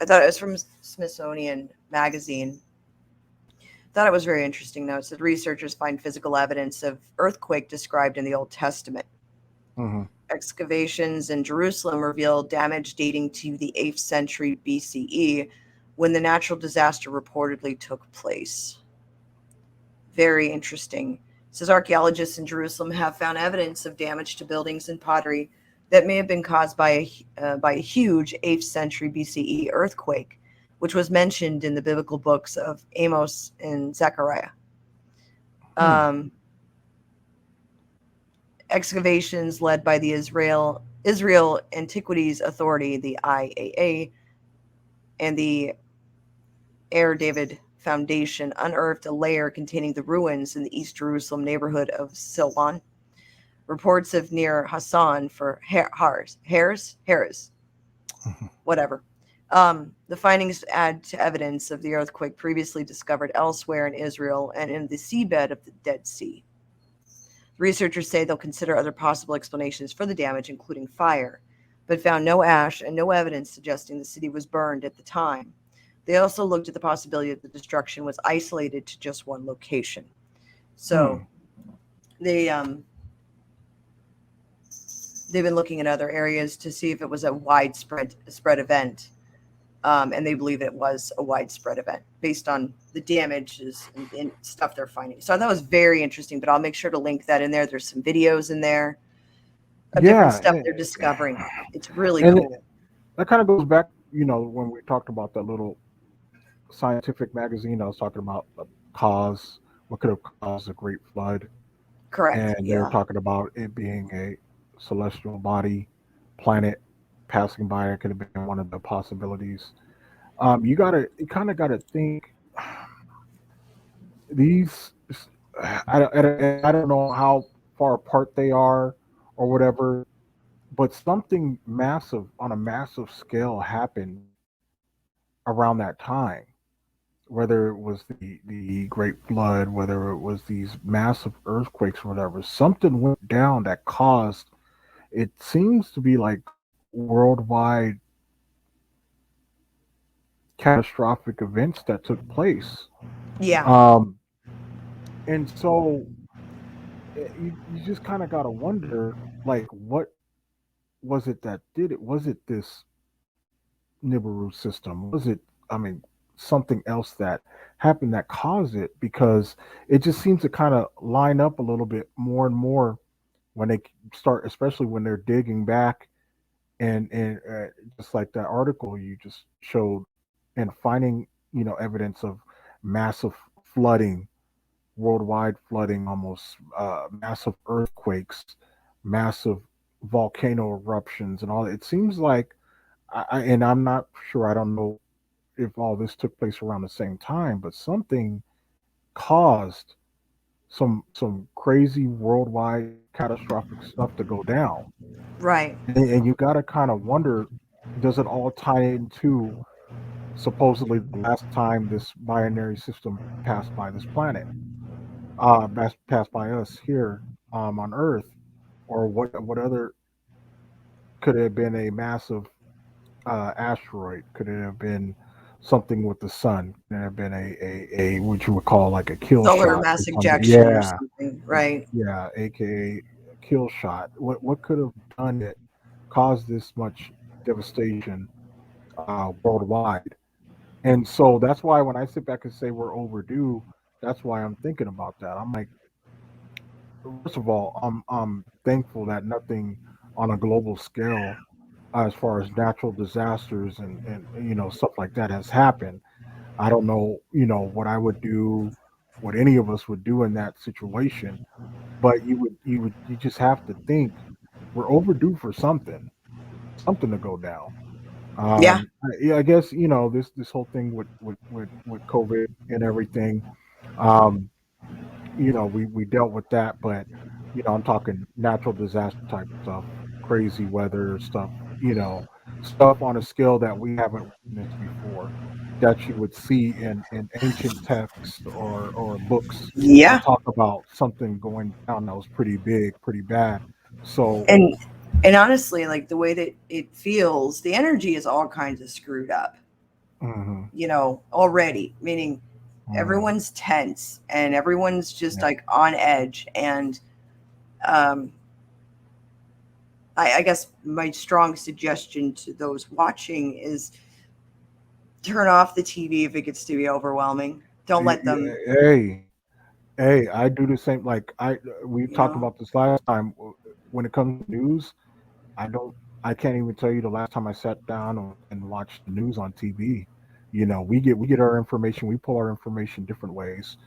I thought it was from Smithsonian Magazine. Thought it was very interesting, though. It said researchers find physical evidence of earthquake described in the Old Testament. Excavations in Jerusalem revealed damage dating to the 8th century BCE, when the natural disaster reportedly took place. Very interesting. It says archaeologists in Jerusalem have found evidence of damage to buildings and pottery that may have been caused by a huge 8th century BCE Excavations led by the Israel Antiquities Authority, the IAA, and the Air David Foundation unearthed a layer containing the ruins in the East Jerusalem neighborhood of Silwan. Reports of near Hassan for Harris, whatever. The findings add to evidence of the earthquake previously discovered elsewhere in Israel and in the seabed of the Dead Sea. Researchers say they'll consider other possible explanations for the damage, including fire, but found no ash and no evidence suggesting the city was burned at the time. They also looked at the possibility that the destruction was isolated to just one location. So they've been looking at other areas to see if it was a widespread event. And they believe it was a widespread event based on the damages and stuff they're finding. So I thought it was very interesting, but I'll make sure to link that in there. There's some videos in there of different stuff they're discovering. It's really cool. That kind of goes back, when we talked about that little scientific magazine, I was talking about what could have caused a great flood. Correct. And they're talking about it being a celestial body, planet passing by. It could have been one of the possibilities. You kind of gotta think these. I don't know how far apart they are or whatever, but something massive on a massive scale happened around that time. Whether it was the Great Flood, whether it was these massive earthquakes or whatever, something went down that caused. It seems to be like worldwide catastrophic events that took place. Yeah. And so you just kind of got to wonder, like, what was it that did it? Was it this Nibiru system? Was it, something else that happened that caused it? Because it just seems to kind of line up a little bit more and more when they start, especially when they're digging back and just like that article you just showed, and finding evidence of massive flooding, worldwide flooding, almost massive earthquakes, massive volcano eruptions, and all. It seems like, and I'm not sure. I don't know if all this took place around the same time, but something caused some crazy worldwide catastrophic stuff to go down. Right. And you got to kind of wonder, does it all tie into supposedly the last time this binary system passed by this planet, passed by us here on Earth, or what other, could it have been a massive asteroid? Could it have been something with the sun? Could it have been a what you would call like a kill Solar shot mass or something? ejection or something, right? Yeah, aka a kill shot. What could have done it, caused this much devastation worldwide? And so that's why when I sit back and say we're overdue, that's why I'm thinking about that. I'm like, first of all, I'm thankful that nothing on a global scale, as far as natural disasters and stuff like that, has happened. I don't know, what I would do, what any of us would do in that situation, but you just have to think we're overdue for something to go down. Yeah. Yeah, I guess this whole thing with COVID and everything. Um, we dealt with that, but I'm talking natural disaster type stuff, crazy weather stuff, stuff on a scale that we haven't witnessed before, that you would see in ancient texts or books that Yeah. talk about something going down that was pretty big, pretty bad. So, And honestly, like the way that it feels, the energy is all kinds of screwed up, mhm, already, meaning mhm, everyone's tense and everyone's just yeah, like on edge. And um, I guess my strong suggestion to those watching is turn off the TV if it gets to be overwhelming. Don't let them, hey, hey, I do the same. Like we you talked know, about this last time. When it comes to news, I don't. I can't even tell you the last time I sat down and watched the news on TV. We get our information. We pull our information different ways.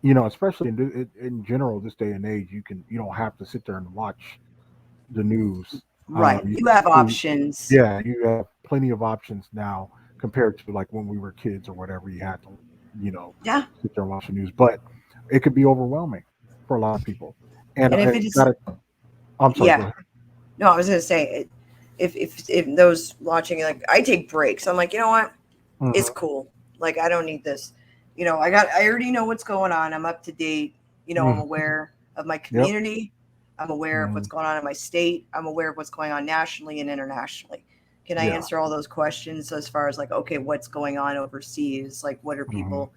especially in general, this day and age, you don't have to sit there and watch the news. Right. You You have you options. Yeah, you have plenty of options now compared to like when we were kids or whatever. You had to, you know, Yeah. sit there and watch the news, but it could be overwhelming for a lot of people. And And if I it is, got to. I'm sorry. Go yeah. ahead. No, I was gonna say, if those watching, like, I take breaks. I'm like, you know what? It's Hmm. cool. Like, I don't need this. I already know what's going on. I'm up to date. I'm Hmm. aware of my Yep. community. I'm aware of what's Hmm. going on in my state. I'm aware of what's going on nationally and internationally. Can I Yeah. answer all those questions as far as, like, okay, what's going on overseas? Like, what are Hmm. people,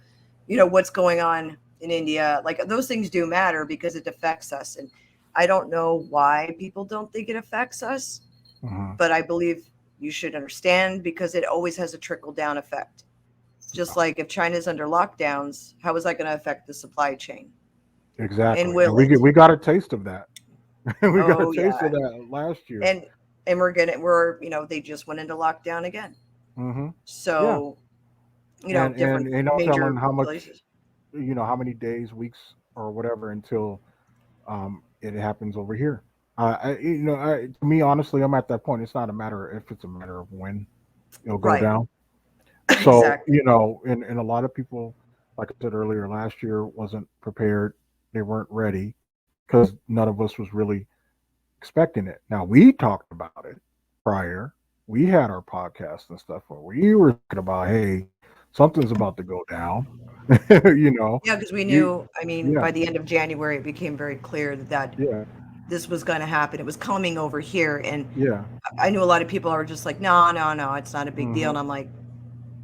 what's going on in India? Like, those things do matter because it affects us. And I don't know why people don't think it affects us, Hmm. but I believe you should understand because it always has a trickle down effect. Just like if China's under lockdowns, how is that going to affect the supply chain? And Exactly. And will it? we got a taste of that. We got a Oh taste of yeah. that last year. And we're they just went into lockdown again. Hmm. Yeah. So, And different no telling major how much, places. how many days, weeks, or whatever until it happens over here. To me, honestly, I'm at that point. It's not a matter if it's a matter of when it'll go Right. down. So, Exactly. and a lot of people, like I said earlier, last year wasn't prepared. They weren't ready because none of us was really expecting it. Now we talked about it prior. We had our podcast and stuff where we were talking about, hey, something's about to go down. you know, Yeah, because we you, knew, I mean, yeah, by the end of January, it became very clear that yeah, this was going to happen. It was coming over here. And yeah. I knew a lot of people are just like, no, no, no, it's not a big deal. Hmm. And I'm like,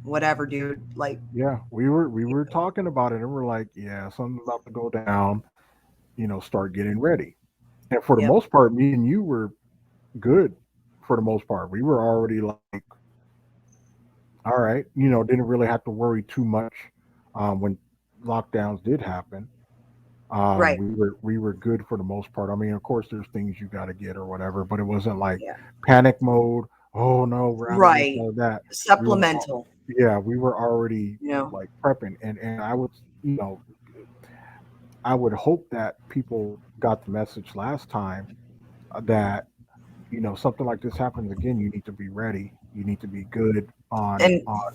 whatever, dude. Like, Yeah, we were talking about it, and we're like, yeah, something's about to go down. Start getting ready. And for the yep. most part, me and you were good. For the most part, we were already like, all right, didn't really have to worry too much when lockdowns did happen. Right. We were good for the most part. I mean, of course, there's things you got to get or whatever, but it wasn't like Yeah. panic mode. Oh no, we're out of this Right. or that. We were, Supplemental, yeah, we were already you know. like prepping, and I would hope that people got the message last time that something like this happens again. You need to be ready. You need to be good on And on.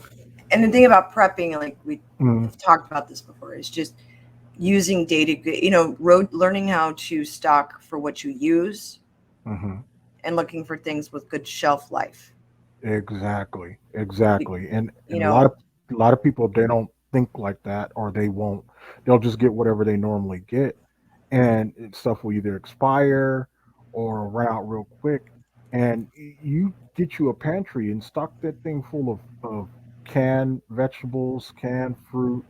and the thing about prepping, like we Mm, have talked about this before, is just using data, learning how to stock for what you use hmm. and looking for things with good shelf life. Exactly, You, exactly. And you a lot of know, people, they don't think like that, or they won't. They'll just get whatever they normally get, and stuff will either expire or run out real quick. And you get you a pantry and stock that thing full of canned vegetables, canned fruit,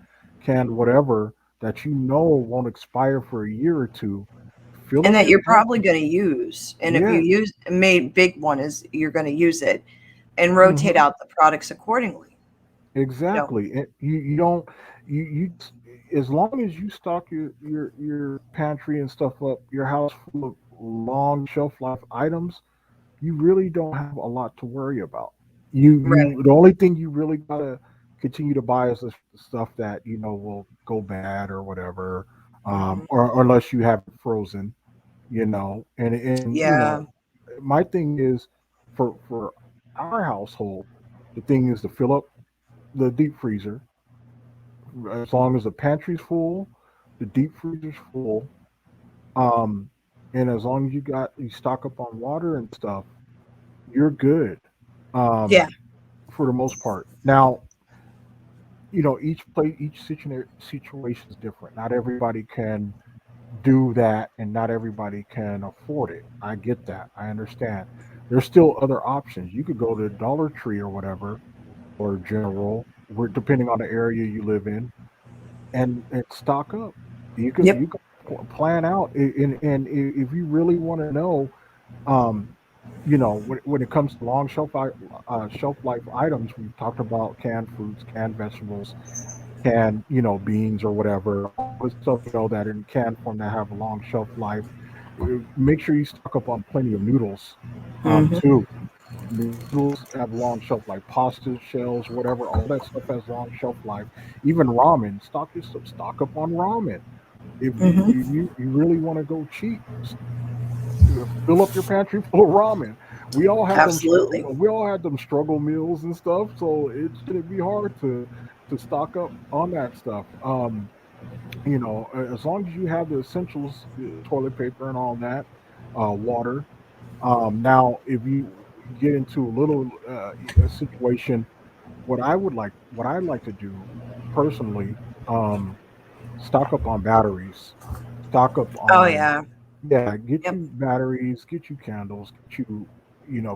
canned whatever that won't expire for a year or two. Fill and up that your you're probably pantry. going to use. And if you Yeah, use made big one is you're going to use it and rotate hmm, out the products accordingly. You know, exactly. You don't as long as you stock your pantry and stuff up, your house full of long shelf life items, you really don't have a lot to worry about. right. The only thing you really gotta continue to buy is the stuff that will go bad or whatever, Hmm. or unless you have it frozen, and Yeah. my thing is for our household, the thing is to fill up the deep freezer. As long as the pantry's full, the deep freezer's full, um, and as long as you stock up on water and stuff, you're good. Yeah. Um, for the most part. Now, each situation is different. Not everybody can do that, and not everybody can afford it. I get that. I understand. There's still other options. You could go to Dollar Tree or whatever, or General, where depending on the area you live in, and stock up. You Yep. can plan out, and if you really want to know, um, when it comes to long shelf life items, we've talked about canned fruits, canned vegetables, canned beans or whatever, all this stuff that in can form that have a long shelf life. Make sure you stock up on plenty of noodles, Hmm. too. noodles have long shelf life, pasta shells, whatever, all that stuff has long shelf life. Even ramen, stock up on ramen. If Hmm. you really want to go cheap, fill up your pantry full of ramen. We all had them, Absolutely. we all had them struggle meals and stuff, so it shouldn't be hard to stock up on that stuff. As long as you have the essentials, toilet paper and all that, water. Now, if you get into a little a situation, what I'd like to do personally, um, stock up on batteries, stock up Oh on, yeah. yeah, get Yep. you batteries, get you candles, get you,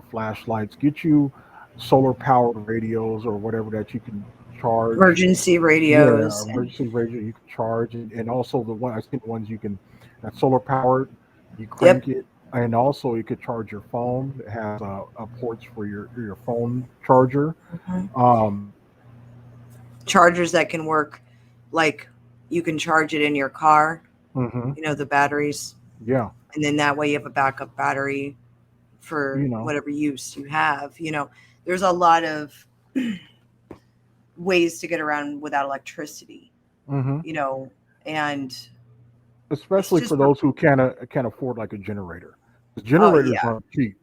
flashlights, get you solar powered radios or whatever that you can charge. Emergency Yeah, radios and emergency radio you can charge, and also the one I think the ones you can that's solar powered, you crank yep. it, and also you could charge your phone. It has a ports for your phone charger. Mhm. Um, Chargers that can work, like you can charge it in your car. hmm The batteries, yeah, and then that way you have a backup battery for you know, whatever use you have. There's a lot of ways to get around without electricity. hmm You know, and it's especially just for those who can't afford like a generator. 'Cause oh generators yeah. aren't cheap.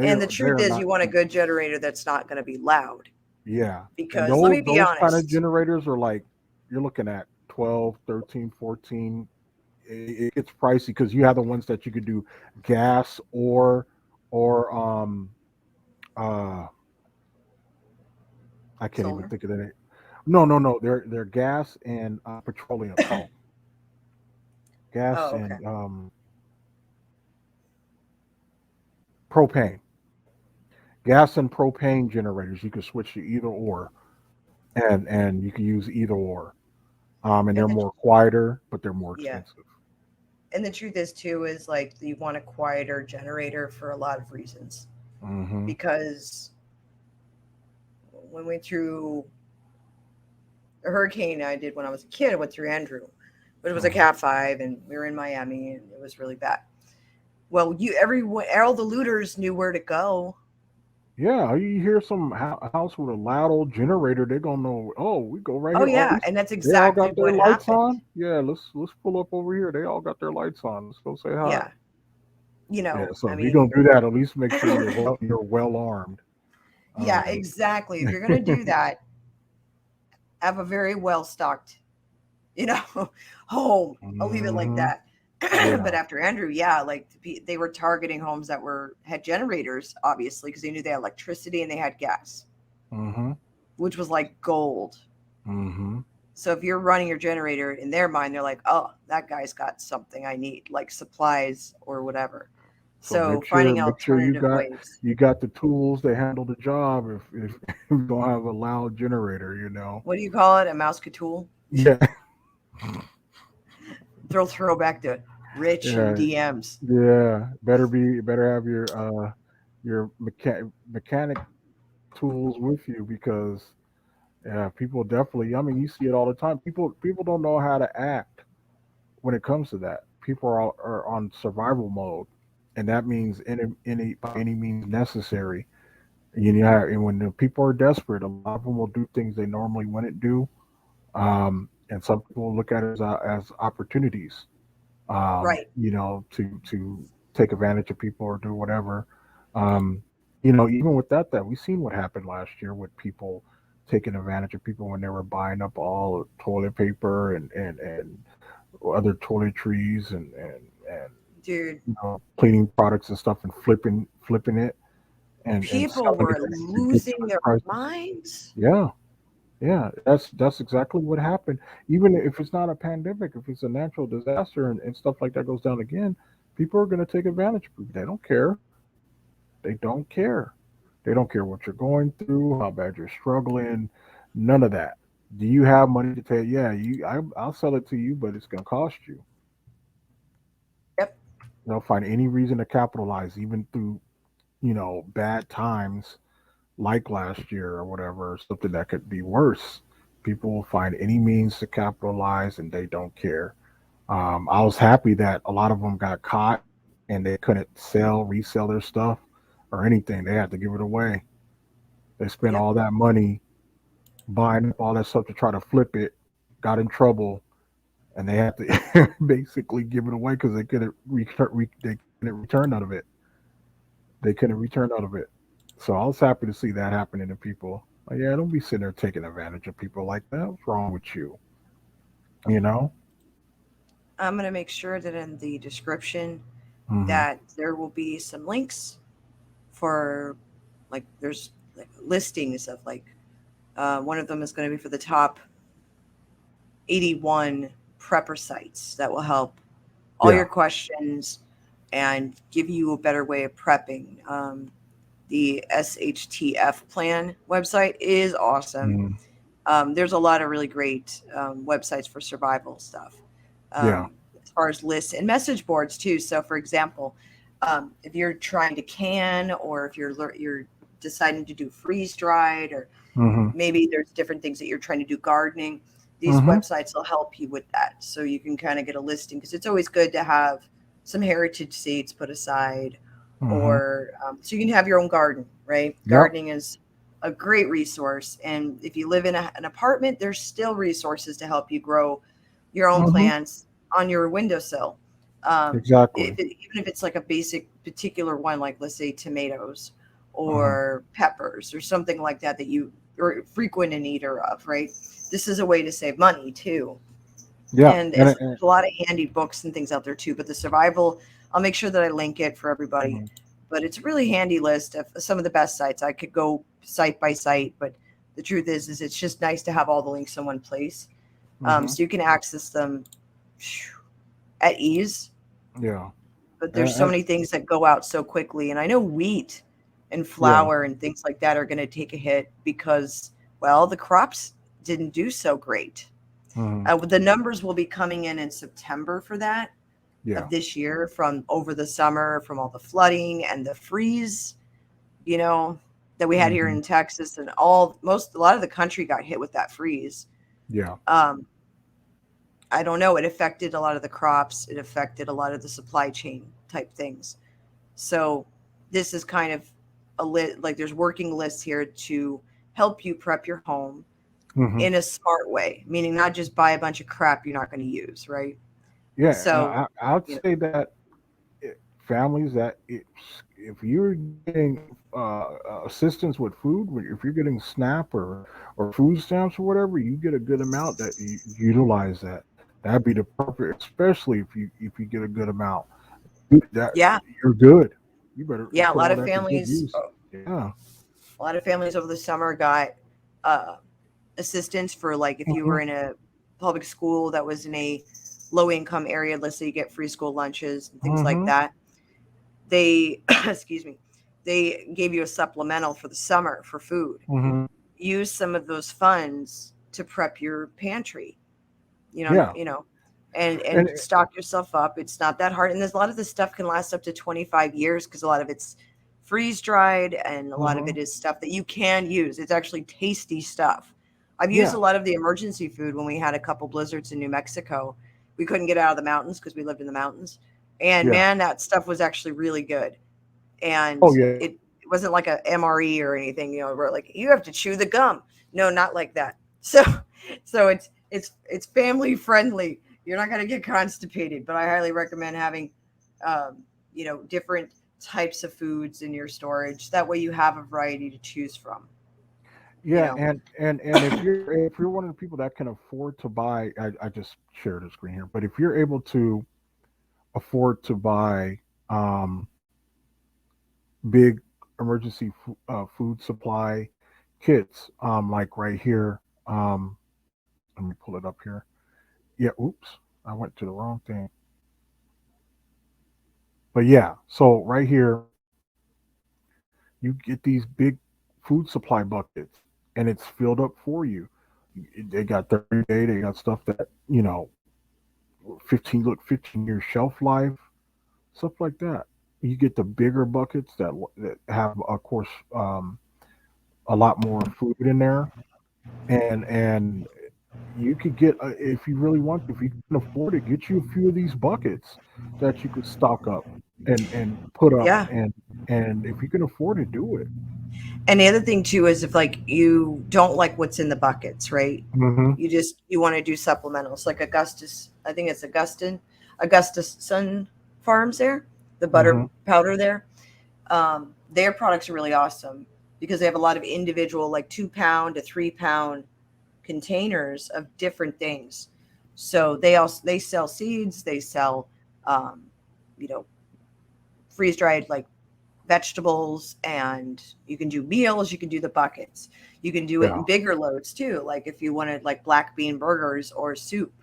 And the They truth are is, not you want a cheap. good generator that's not going to be loud. Yeah, and Because let me be those kind of honest. generators are like you're looking at 12, 13, 14. It gets pricey because you have the ones that you could do gas or uh I can't even Solar. think of the name. No, they're gas and petroleum. No, gas Oh, okay. and propane. Gas and propane generators. You can switch to either or, and you can use either or. And And they're more quieter, but they're more yeah, expensive. and the truth is too is like you want a quieter generator for a lot of reasons. Mm-hmm. Because when we went through a hurricane I did when I was a kid, I went through Andrew, but it was a Hmm. Cat 5, and we were in Miami, and it was really bad. Well, everyone, all the looters knew where to go. Yeah, you hear some house with a loud old generator, they're gonna know. Oh, we go right Oh here. Oh, yeah, and that's they all exactly got their what lights happened. on. Yeah, let's pull up over here. They all got their lights on. Let's go say hi. Yeah, Yeah, so I if you're mean, gonna do that, at least make sure you're well armed. yeah, Um, exactly. If you're gonna do that, have a very well stocked, you know, home. I'll leave it like hmm that. But Yeah. after Andrew, yeah, like they were targeting homes that had generators, obviously, because they knew they had electricity and they had gas, hmm which was like gold. hmm So if you're running your generator, in their mind, they're like, "Oh, that guy's got something I need, like supplies or whatever." So So finding make sure alternative ways. you got the tools to handle the job. If you don't have a loud generator, you know. What do you call it? A mouse tool? Yeah, Throw throwback to Rich and yeah. DMs. Yeah, better have your mechanic tools with you because yeah, people definitely. I mean, you see it all the time. People don't know how to act when it comes to that. People are on survival mode, and that means any by any means necessary. And when the people are desperate, a lot of them will do things they normally wouldn't do. And some people look at it as opportunities, Right. to take advantage of people or do whatever. Um, even with that we've seen what happened last year with people taking advantage of people when they were buying up all the toilet paper and other toiletries and Dude, cleaning products and stuff and flipping it and people selling it were at losing ridiculous their prices. minds. Yeah, yeah, that's exactly what happened. Even if it's not a pandemic, if it's a natural disaster and stuff like that goes down again, people are going to take advantage of people. They don't care. They don't care. They don't care what you're going through, how bad you're struggling, none of that. Do you have money to pay? Yeah, I'll sell it to you, but it's going to cost you. Yep. They'll find any reason to capitalize, even through bad times like last year or whatever, or something that could be worse. People will find any means to capitalize, and they don't care. I was happy that a lot of them got caught and they couldn't resell their stuff. or anything. They had to give it away. They spent Yep. all that money buying up all that stuff to try to flip it, got in trouble, and they had to basically give it away because they couldn't return none of it. They couldn't return out of it. So I was happy to see that happening to people. Like, yeah, don't be sitting there taking advantage of people like that. What's wrong with you? You know? I'm going to make sure that in the description Hmm. that there will be some links for, like, there's like listings of like one of them is going to be for the top 81 prepper sites that will help all your Yeah. questions and give you a better way of prepping. The SHTF plan website is awesome. Hmm. There's a lot of really great websites for survival stuff, Yeah. as far as lists and message boards too. So, for example, if you're trying to can, or if you're deciding to do freeze dried, or Hmm. maybe there's different things that you're trying to do gardening, these Hmm. websites will help you with that. So you can kind of get a listing, because it's always good to have some heritage seeds put aside, Hmm. or so you can have your own garden, right? Yep. Gardening is a great resource. And if you live in an apartment, there's still resources to help you grow your own Hmm. plants on your windowsill. Exactly. Even if it's like a basic particular one, like let's say tomatoes Hmm. or peppers or something like that, that you are frequent an eater of, right? This is a way to save money too. Yeah. And And, as there's a lot of handy books and things out there too. But the survival, I'll make sure that I link it for everybody. mhm. But it's a really handy list of some of the best sites. I could go site by site, but the truth is it's just nice to have all the links in one place, Hmm. so you can access them at ease. Yeah. But there's so And many things that go out so quickly, and I know wheat and yeah. flour and things like that are going to take a hit because, well, the crops didn't do so great. Hmm. The numbers will be coming in September for that Yeah. of this year, from over the summer, from all the flooding and the freeze, you know, that we had here Hmm. in Texas, and a lot of the country got hit with that freeze. Yeah. Um, I don't know. It affected a lot of the crops. It affected a lot of the supply chain type things. So this is kind of like there's working lists here to help you prep your home Hmm. in a smart way, meaning not just buy a bunch of crap you're not going to use, right? Yeah. So, I'd you know, say that families that if you're getting assistance with food, if you're getting SNAP or food stamps or whatever, you get a good amount that you utilize that. That'd be the perfect, especially if you get a good amount. That yeah, you're good. You better yeah, put all that to good use. Yeah. a lot of families over the summer got uh, assistance for, like, if you Hmm. were in a public school that was in a low income area, let's say you get free school lunches and things like Hmm. that. They, excuse me, they gave you a supplemental for the summer for food. Hmm. Use some of those funds to prep your pantry, Yeah. and And stock yourself up. It's not that hard, and there's a lot of this stuff can last up to 25 years because a lot of it's freeze dried, and a lot of hmm. it is stuff that you can use. It's actually tasty stuff. I've used Yeah. a lot of the emergency food when we had a couple blizzards in New Mexico. We couldn't get out of the mountains because we lived in the mountains, and Yeah. man, that stuff was actually really good. And Oh yeah. it wasn't like a MRE or anything, where like you have to chew the gum. No, not like that. So it's family friendly. You're not going to get constipated, but I highly recommend having different types of foods in your storage. That way you have a variety to choose from, you Yeah, know. and if you're one of the people that can afford to buy, I just shared a screen here, but if you're able to afford to buy big emergency food supply kits, like right here, let me pull it up here. Yeah, oops, I went to the wrong thing. But yeah, so right here, you get these big food supply buckets, and it's filled up for you. They got 30 day, they got stuff that 15 year shelf life, stuff like that. You get the bigger buckets that have, of course, a lot more food in there, and you could get, if you really want to, if you can afford it, get you a few of these buckets that you could stock up and put up Yeah. And if you can afford to do it. And the other thing too is if like you don't like what's in the buckets, right? Mm-hmm. You want to do supplementals like Augustus. I think it's Augustus Sun Farms there, the butter Mm-hmm. powder there. Their products are really awesome because they have a lot of individual like 2 pound to 3 pound containers of different things. So they sell seeds, they sell um, you know freeze dried like vegetables, and you can do meals, you can do the buckets, you can do it in Yeah. bigger loads too, like if you wanted like black bean burgers or soup.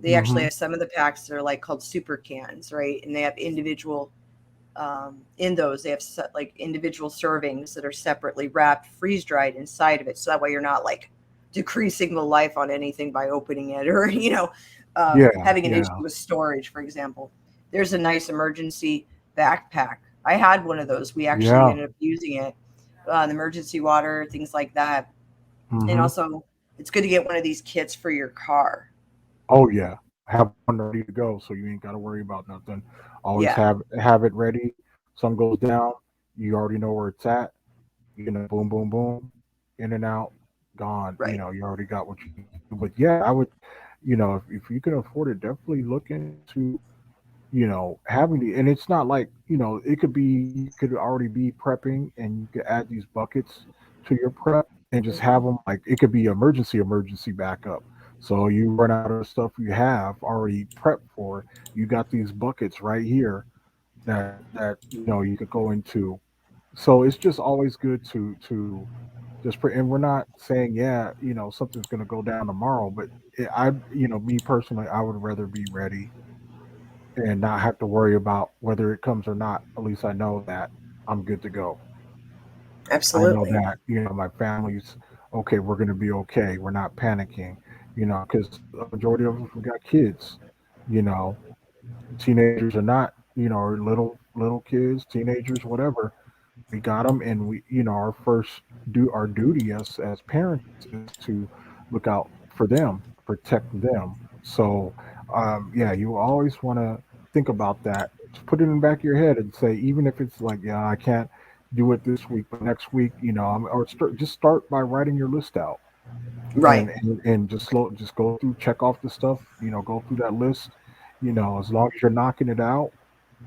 They actually Mm-hmm. have some of the packs that are like called super cans, right? And they have individual in those they have like individual servings that are separately wrapped, freeze dried inside of it, so that way you're not like decreasing the life on anything by opening it, or Yeah. having an issue Yeah. with storage, for example. There's a nice emergency backpack. I had one of those. We actually Yeah. ended up using it, the emergency water, things like that. And Mm-hmm. also, it's good to get one of these kits for your car. Oh yeah. Have one ready to go, so you ain't got to worry about nothing. Always Yeah, have it ready. Sun goes down, you already know where it's at. Boom, boom, boom, in and out, gone. right. You already got what you need to do. But yeah, I would, if you can afford it, definitely look into, having the, and it's not like, it could be, you could already be prepping and you could add these buckets to your prep and just have Hmm. them like, it could be emergency backup. So you run out of stuff you have already prepped for, you got these buckets right here that you could go into. So it's just always good to just and we're not saying something's going to go down tomorrow, but me personally, I would rather be ready and not have to worry about whether it comes or not. At least I know that I'm good to go. I know Absolutely. that my family's okay. We're going to be okay. We're not panicking, because a majority of us we got kids. You know, teenagers are not, or little kids, teenagers, whatever. We got them, and our first our duty as parents is to look out for them, protect them. So yeah, you always want to think about that. Just put it in the back of your head and say, even if it's like, yeah, I can't do it this week, but next week, just start by writing your list out Right. and just go through, check off the stuff, go through that list. As long as you're knocking it out,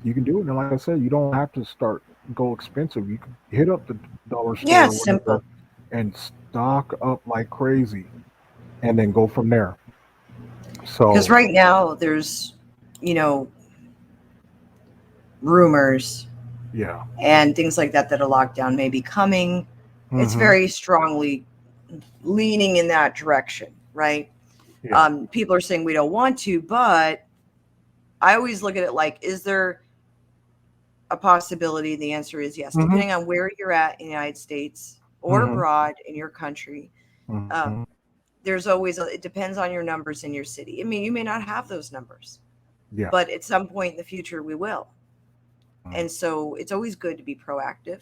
you can do it. And like I said, you don't have to go expensive. You can hit up the dollar Yeah, store or it's simple. whatever and stock up like crazy, and then go from there. Because So right now there's, you know, rumors yeah. and things like that that a lockdown may be coming. It's Hmm. very strongly leaning in that direction, right? Yeah. People are saying we don't want to, but I always look at it like, is there a possibility? The answer is yes, Hmm. depending on where you're at in the United States or Hmm. abroad in your country. Hmm. Um, there's always, it depends on your numbers in your city. I mean, you may not have those numbers, Yeah. but at some point in the future, we will. Mhm. And so it's always good to be proactive,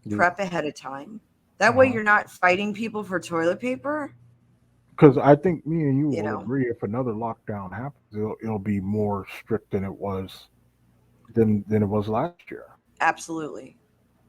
Yeah. prep ahead of time. That way Uh-huh. you're not fighting people for toilet paper, Because I think me and you you will know. agree, if another lockdown happens, it'll be more strict than it was it was last year. Absolutely.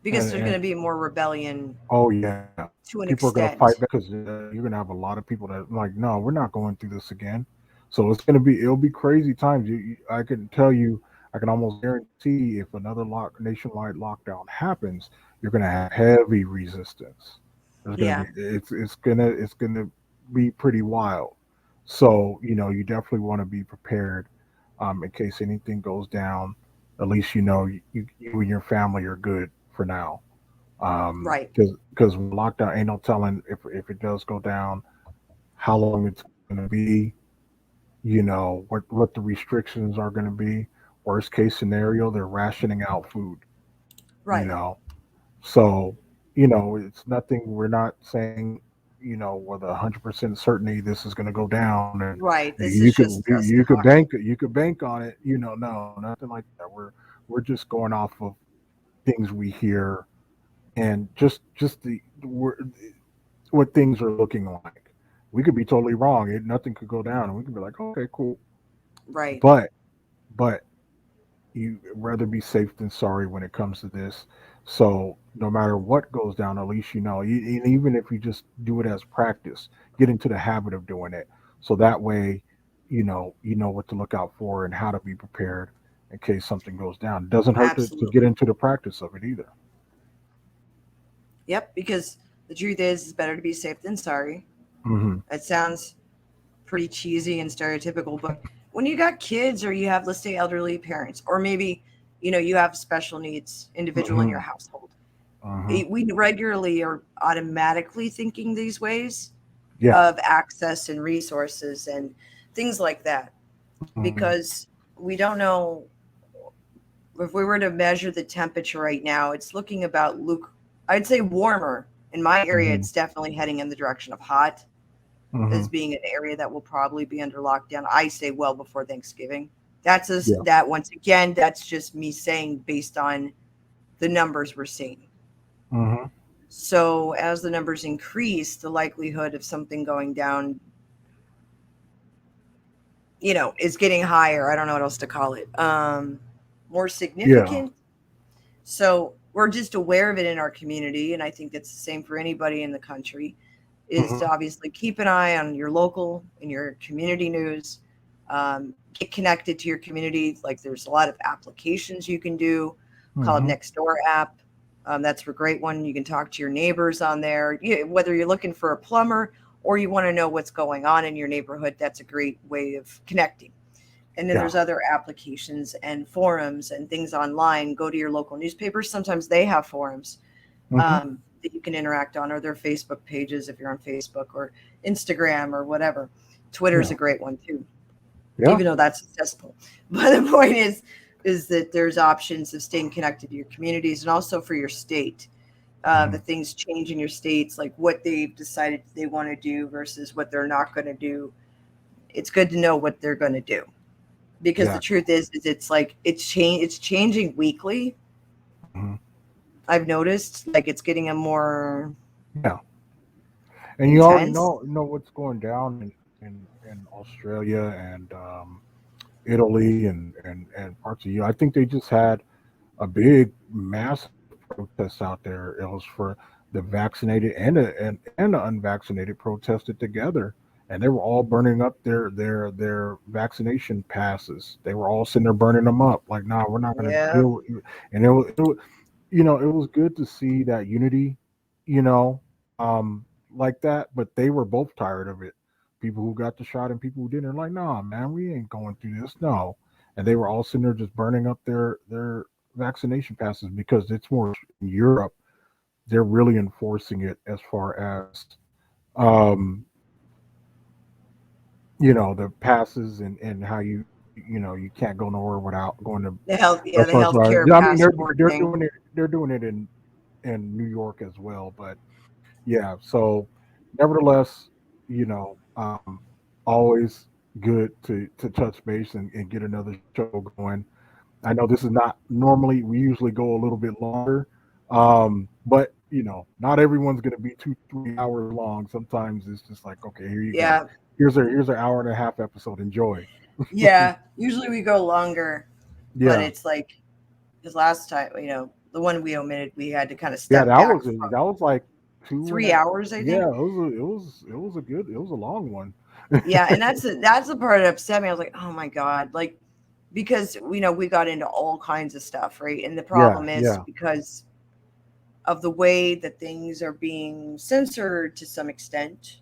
Because there's going And to be more rebellion oh yeah, to an people are gonna fight extent. back because you're gonna have a lot of people that like, no, we're not going through this again. So it'll be crazy times. I can tell you, I can almost guarantee if another nationwide lockdown happens, you're gonna have heavy resistance. There's gonna be Yeah. it's gonna be pretty wild. So you definitely want to be prepared, in case anything goes down. At least you and your family are good for now, Right. because with lockdown, ain't no telling if it does go down, how long it's going to be, what the restrictions are going to be. Worst case scenario, they're rationing out food, you Right. know. So, it's nothing. We're not saying, with 100% certainty this is going to go down, and Right. This you is could just us you could talking. bank on it. No, nothing like that. We're just going off of things we hear and just what things are looking like. We could be totally wrong. Nothing could go down, and we could be like, okay, cool. Right. But you rather be safe than sorry when it comes to this. So no matter what goes down, at least you know. And even if you just do it as practice, get into the habit of doing it. So that way, you know what to look out for and how to be prepared in case something goes down. It doesn't hurt to get Absolutely. into the practice of it either. Yep, because the truth is, it's better to be safe than sorry. Hmm. It sounds pretty cheesy and stereotypical, but when you got kids or you have, let's say, elderly parents, or maybe, you have special needs individual in your Hmm. household, Hmm. we regularly are automatically thinking these ways Yeah. of access and resources and things like that Hmm. because we don't know if we were to measure the temperature right now, it's looking about I'd say warmer. In my area, Hmm. it's definitely heading in the direction of hot, Hmm. as being an area that will probably be under lockdown. I say well before Thanksgiving. That's Yeah. that once again, that's just me saying based on the numbers we're seeing. Hmm. So as the numbers increase, the likelihood of something going down, is getting higher. I don't know what else to call it. More Yeah. significant. So we're just aware of it in our community, and I think that's the same for anybody in the country. Is to Hmm. obviously keep an eye on your local and your community news. Get connected to your community. Like there's a lot of applications you can do. Called Hmm. Nextdoor app. That's a great one. You can talk to your neighbors on there. Whether you're looking for a plumber or you want to know what's going on in your neighborhood, that's a great way of connecting. And then Yeah. there's other applications and forums and things online. Go to your local newspapers. Sometimes they have forums Hmm. that you can interact on, or their Facebook pages if you're on Facebook, or Instagram, or whatever. Twitter's Yeah. a great one too, Yeah. even though that's accessible. But the point is that there's options of staying connected to your communities and also for your state. The Hmm. things change in your states, like what they've decided they want to do versus what they're not going to do. It's good to know what they're going to do because the Exactly. truth is it's like it's changing weekly. Hmm. I've noticed like it's getting a more Yeah. And you already intense. know what's going down in Australia and Italy and parts of you. I think they just had a big massive protest out there. It was for the vaccinated and the unvaccinated protested together, and they were all burning up their vaccination passes. They were all sitting there burning them up. Like, nah, we're not going to Yeah. deal with you. And it was good to see that unity, you know, like that. But they were both tired of it. People who got the shot and people who didn't are like, nah, man, we ain't going through this. No, and they were all sitting there just burning up their vaccination passes because it's more in Europe. They're really enforcing it as far as um, the passes and how you can't go nowhere without going to The restaurants. Right? healthcare Yeah, I mean passport they're thing. doing it. They're doing it in New York as well. But yeah, so nevertheless, always good to touch base and get another show going. I know this is not normally, we usually go a little bit longer, but not everyone's going to be 2 3 hours long. Sometimes it's just like, okay, here you go. Yeah. Here's an hour and a half episode. Enjoy. Yeah. Usually we go longer, but Yeah, it's like because last time, the one we omitted, we had to kind of yeah, step back that from was like two and a 3 hours, I yeah, think. it was a long one. Yeah, and that's the part that upset me. I was like, oh my god, like because we got into all kinds of stuff, right? And the Yeah, problem is yeah. because of the way that things are being censored to some extent.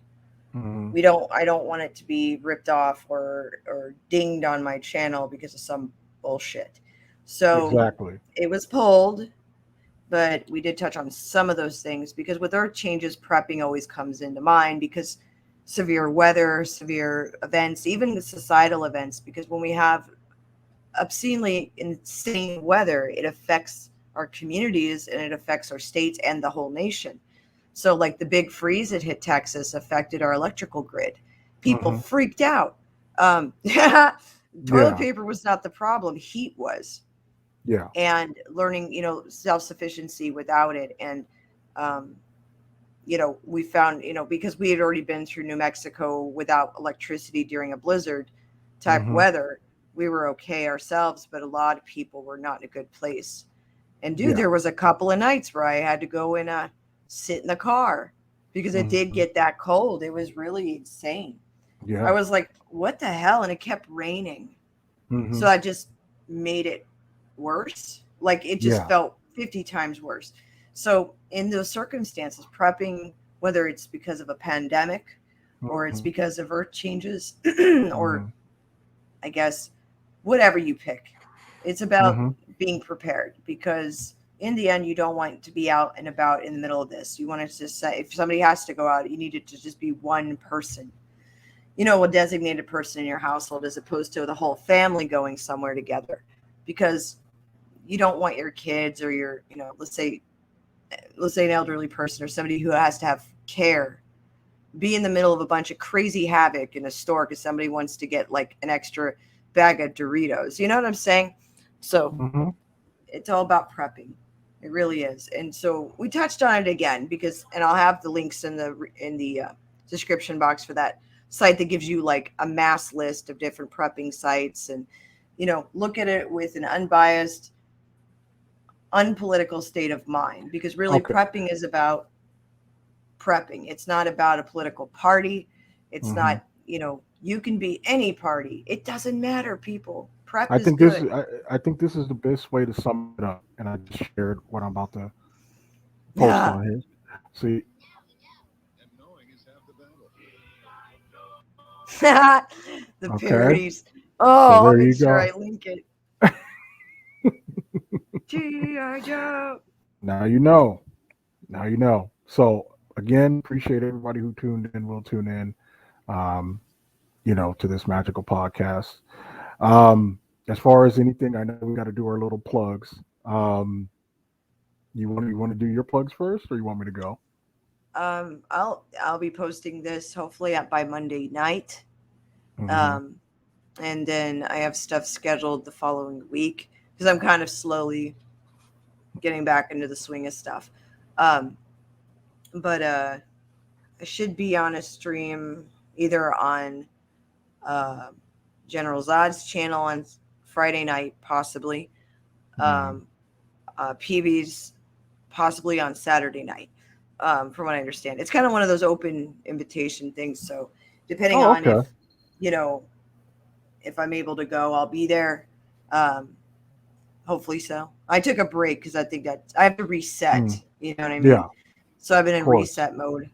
Hmm. I don't want it to be ripped off or dinged on my channel because of some bullshit. So Exactly. it was pulled, but we did touch on some of those things because with earth changes, prepping always comes into mind because severe weather, severe events, even the societal events, because when we have obscenely insane weather, it affects our communities and it affects our states and the whole nation. So, like the big freeze that hit Texas affected our electrical grid. People Hmm. freaked out. Toilet Yeah, paper was not the problem, heat was. yeah. And learning, self sufficiency without it. And, um, we found, because we had already been through New Mexico without electricity during a blizzard type Hmm. weather, we were okay ourselves, but a lot of people were not in a good place. And dude, there was a couple of nights where I had to go and sit in the car because it did get that cold. It was really insane. I was like, what the hell? And it kept raining. So I just made it worse. Like it just felt 50 times worse. So in those circumstances, prepping, whether it's because of a pandemic or it's because of earth changes or I guess whatever you pick, it's about being prepared, because in the end, you don't want to be out and about in the middle of this. You want to just say, if somebody has to go out, you need it to just be one person, a designated person in your household, as opposed to the whole family going somewhere together, because you don't want your kids or your, let's say an elderly person or somebody who has to have care be in the middle of a bunch of crazy havoc in a store because somebody wants to get like an extra bag of Doritos. You know what I'm saying? So it's all about prepping. It really is. And so we touched on it again and I'll have the links in the description box for that site that gives you like a mass list of different prepping sites, and look at it with an unbiased, unpolitical state of mind, because really prepping is about prepping. It's not about a political party. It's not, you can be any party. It doesn't matter, people. Prep is good. I think this is the best way to sum it up. And I just shared what I'm about to post on here. See, the parodies. Oh, so I'll make sure I link it. G.I. Joe. Now you know. So again, appreciate everybody who tuned in, will tune in, to this magical podcast. As far as anything, I know we got to do our little plugs. You want to do your plugs first, or you want me to go? I'll be posting this hopefully by Monday night. And then I have stuff scheduled the following week because I'm kind of slowly getting back into the swing of stuff. But I should be on a stream either on General Zod's channel on Friday night, possibly. PB's possibly on Saturday night, from what I understand. It's kind of one of those open invitation things. So depending on if I'm able to go, I'll be there. Hopefully so. I took a break because I think that I have to reset. You know what I mean? Yeah. So I've been in reset mode.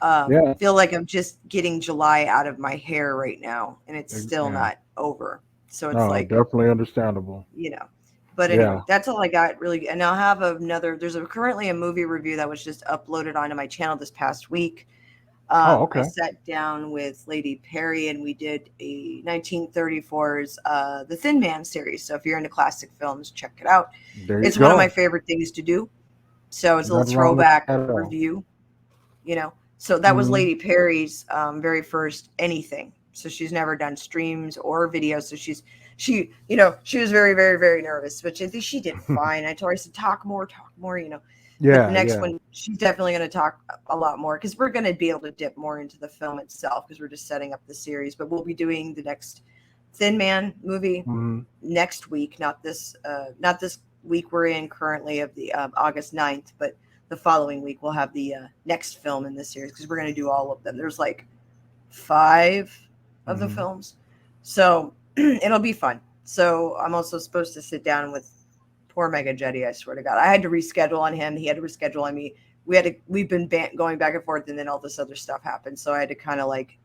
I feel like I'm just getting July out of my hair right now, and it's still not over. So it's definitely understandable. But anyway, that's all I got really. And I'll have there's currently a movie review that was just uploaded onto my channel this past week. I sat down with Lady Perry and we did a 1934's The Thin Man series. So if you're into classic films, check it out. It's one of my favorite things to do. So it's a little throwback review, So that was Lady Perry's very first anything. So she's never done streams or videos. So she was very, very, very nervous, which I think she did fine. I told her, I said, talk more. But the next one, she's definitely going to talk a lot more because we're going to be able to dip more into the film itself because we're just setting up the series. But we'll be doing the next Thin Man movie next week, not this week we're in currently of the August 9th, but the following week we'll have the next film in this series because we're going to do all of them. There's like 5 of the films. So it'll be fun. So I'm also supposed to sit down with poor Mega Jetty, I swear to God. I had to reschedule on him. He had to reschedule on me. We've been going back and forth, and then all this other stuff happened. So I had to kind of like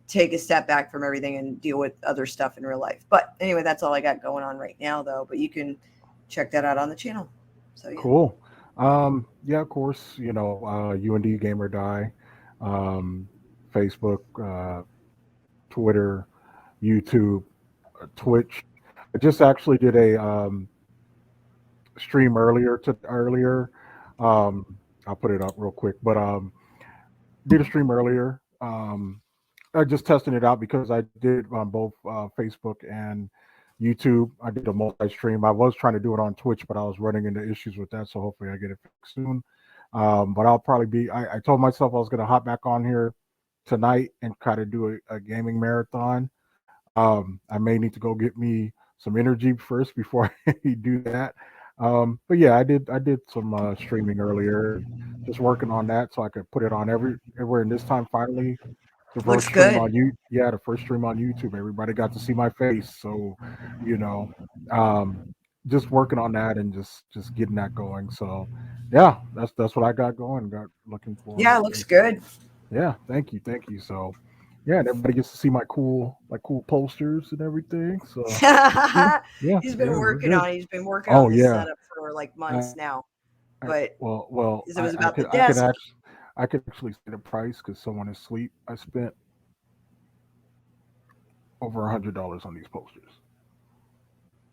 take a step back from everything and deal with other stuff in real life. But anyway, that's all I got going on right now, though. But you can check that out on the channel. So yeah. Cool. Of course, UND Gamer Die, Facebook, Twitter, YouTube, Twitch. I just actually did a stream earlier. I'll put it up real quick, but did a stream earlier. I just testing it out because I did on both Facebook and YouTube. I did a multi-stream. I was trying to do it on Twitch, but I was running into issues with that, so hopefully I get it fixed soon. But I'll probably be. I told myself I was going to hop back on here tonight and kind of do a gaming marathon. I may need to go get me some energy first before I do that. But yeah, I did some streaming earlier and just working on that so I could put it on everywhere. And this time, finally, the first Looks stream good. on you, yeah, the first stream on YouTube. Everybody got to see my face, so you know, um, just working on that and just getting that going. So yeah, that's what I got going. Got looking Yeah, for. it looks good. Yeah, thank you. So yeah, and everybody gets to see my cool posters and everything. So yeah, yeah, He's been yeah, we're working good. on it. He's been working on Oh this yeah, setup for like I, months now. I But well, because it was I about the could I could desk. actually I could actually say the price because someone is asleep. I spent over $100 on these posters,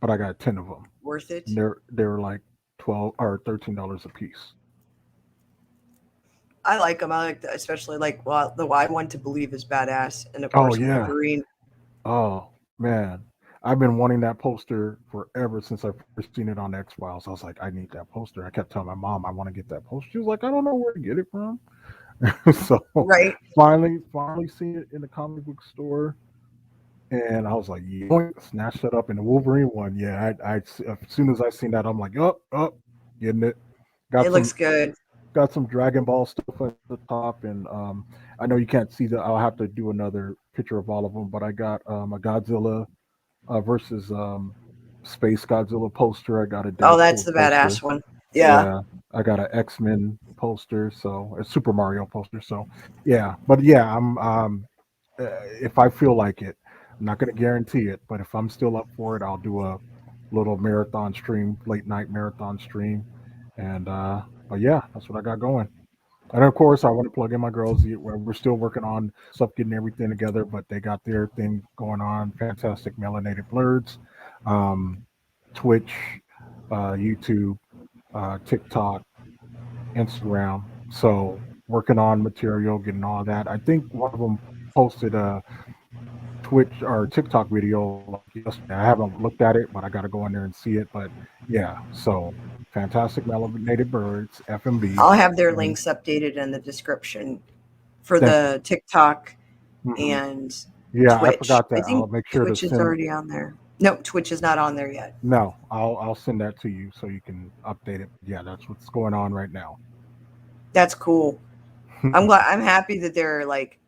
but I got 10 of them, Worth and it. they were like 12 or $13 a piece. I like him. I like the, especially like well, the I Want to Believe is badass, and of Oh course yeah, Wolverine. oh man, I've been wanting that poster forever since I first seen it on X Files. I was like, I need that poster. I kept telling my mom I want to get that poster. She was like, I don't know where to get it from. So Right. finally seen it in the comic book store, and I was like, yeah, snatched it up. And the Wolverine one, yeah, as soon as I seen that, I'm like, getting it. It Got looks some good. got some Dragon Ball stuff at the top, and I know you can't see the. I'll have to do another picture of all of them, but I got a Godzilla versus Space Godzilla poster. I got a Oh, that's Deadpool the badass poster. one. Yeah. Yeah, I got an X Men poster, so a Super Mario poster. So yeah, but yeah, if I feel like it, I'm not going to guarantee it, but if I'm still up for it, I'll do a little marathon stream, late night marathon stream, and but yeah, that's what I got going. And of course, I want to plug in my girls. We're still working on stuff, getting everything together, but they got their thing going on. Fantastic melanated Blerds, um, Twitch, YouTube, TikTok, Instagram. So working on material, getting all that. I think one of them posted a Twitch or TikTok video like yesterday. I haven't looked at it, but I got to go in there and see it. But yeah, so fantastic melanated birds, FMB, I'll have their and links updated in the description for thank you. the TikTok Hmm. and Yeah, I Twitch. forgot I that. I'll think make sure to Twitch is send. already on there. No, Twitch is not on there yet. No, I'll send that to you so you can update it. Yeah, that's what's going on right now. That's cool. I'm glad. I'm happy that they're like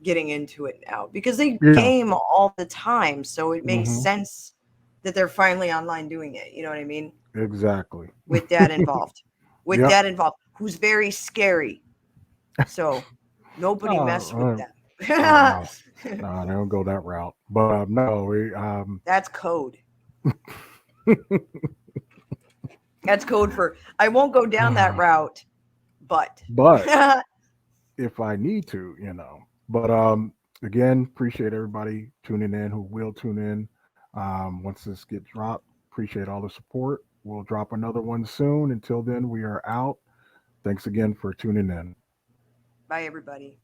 getting into it now because they Yeah. game all the time. So it makes Hmm. sense that they're finally online doing it. You know what I mean? Exactly. With dad involved. With Yep. dad involved, who's very scary. So nobody Oh, mess with them. no, no, they don't go that route. But no, That's code. That's code for I won't go down that route, but but if I need to, But again, appreciate everybody tuning in who will tune in. Once this gets dropped, appreciate all the support. We'll drop another one soon. Until then, we are out. Thanks again for tuning in. bye everybody.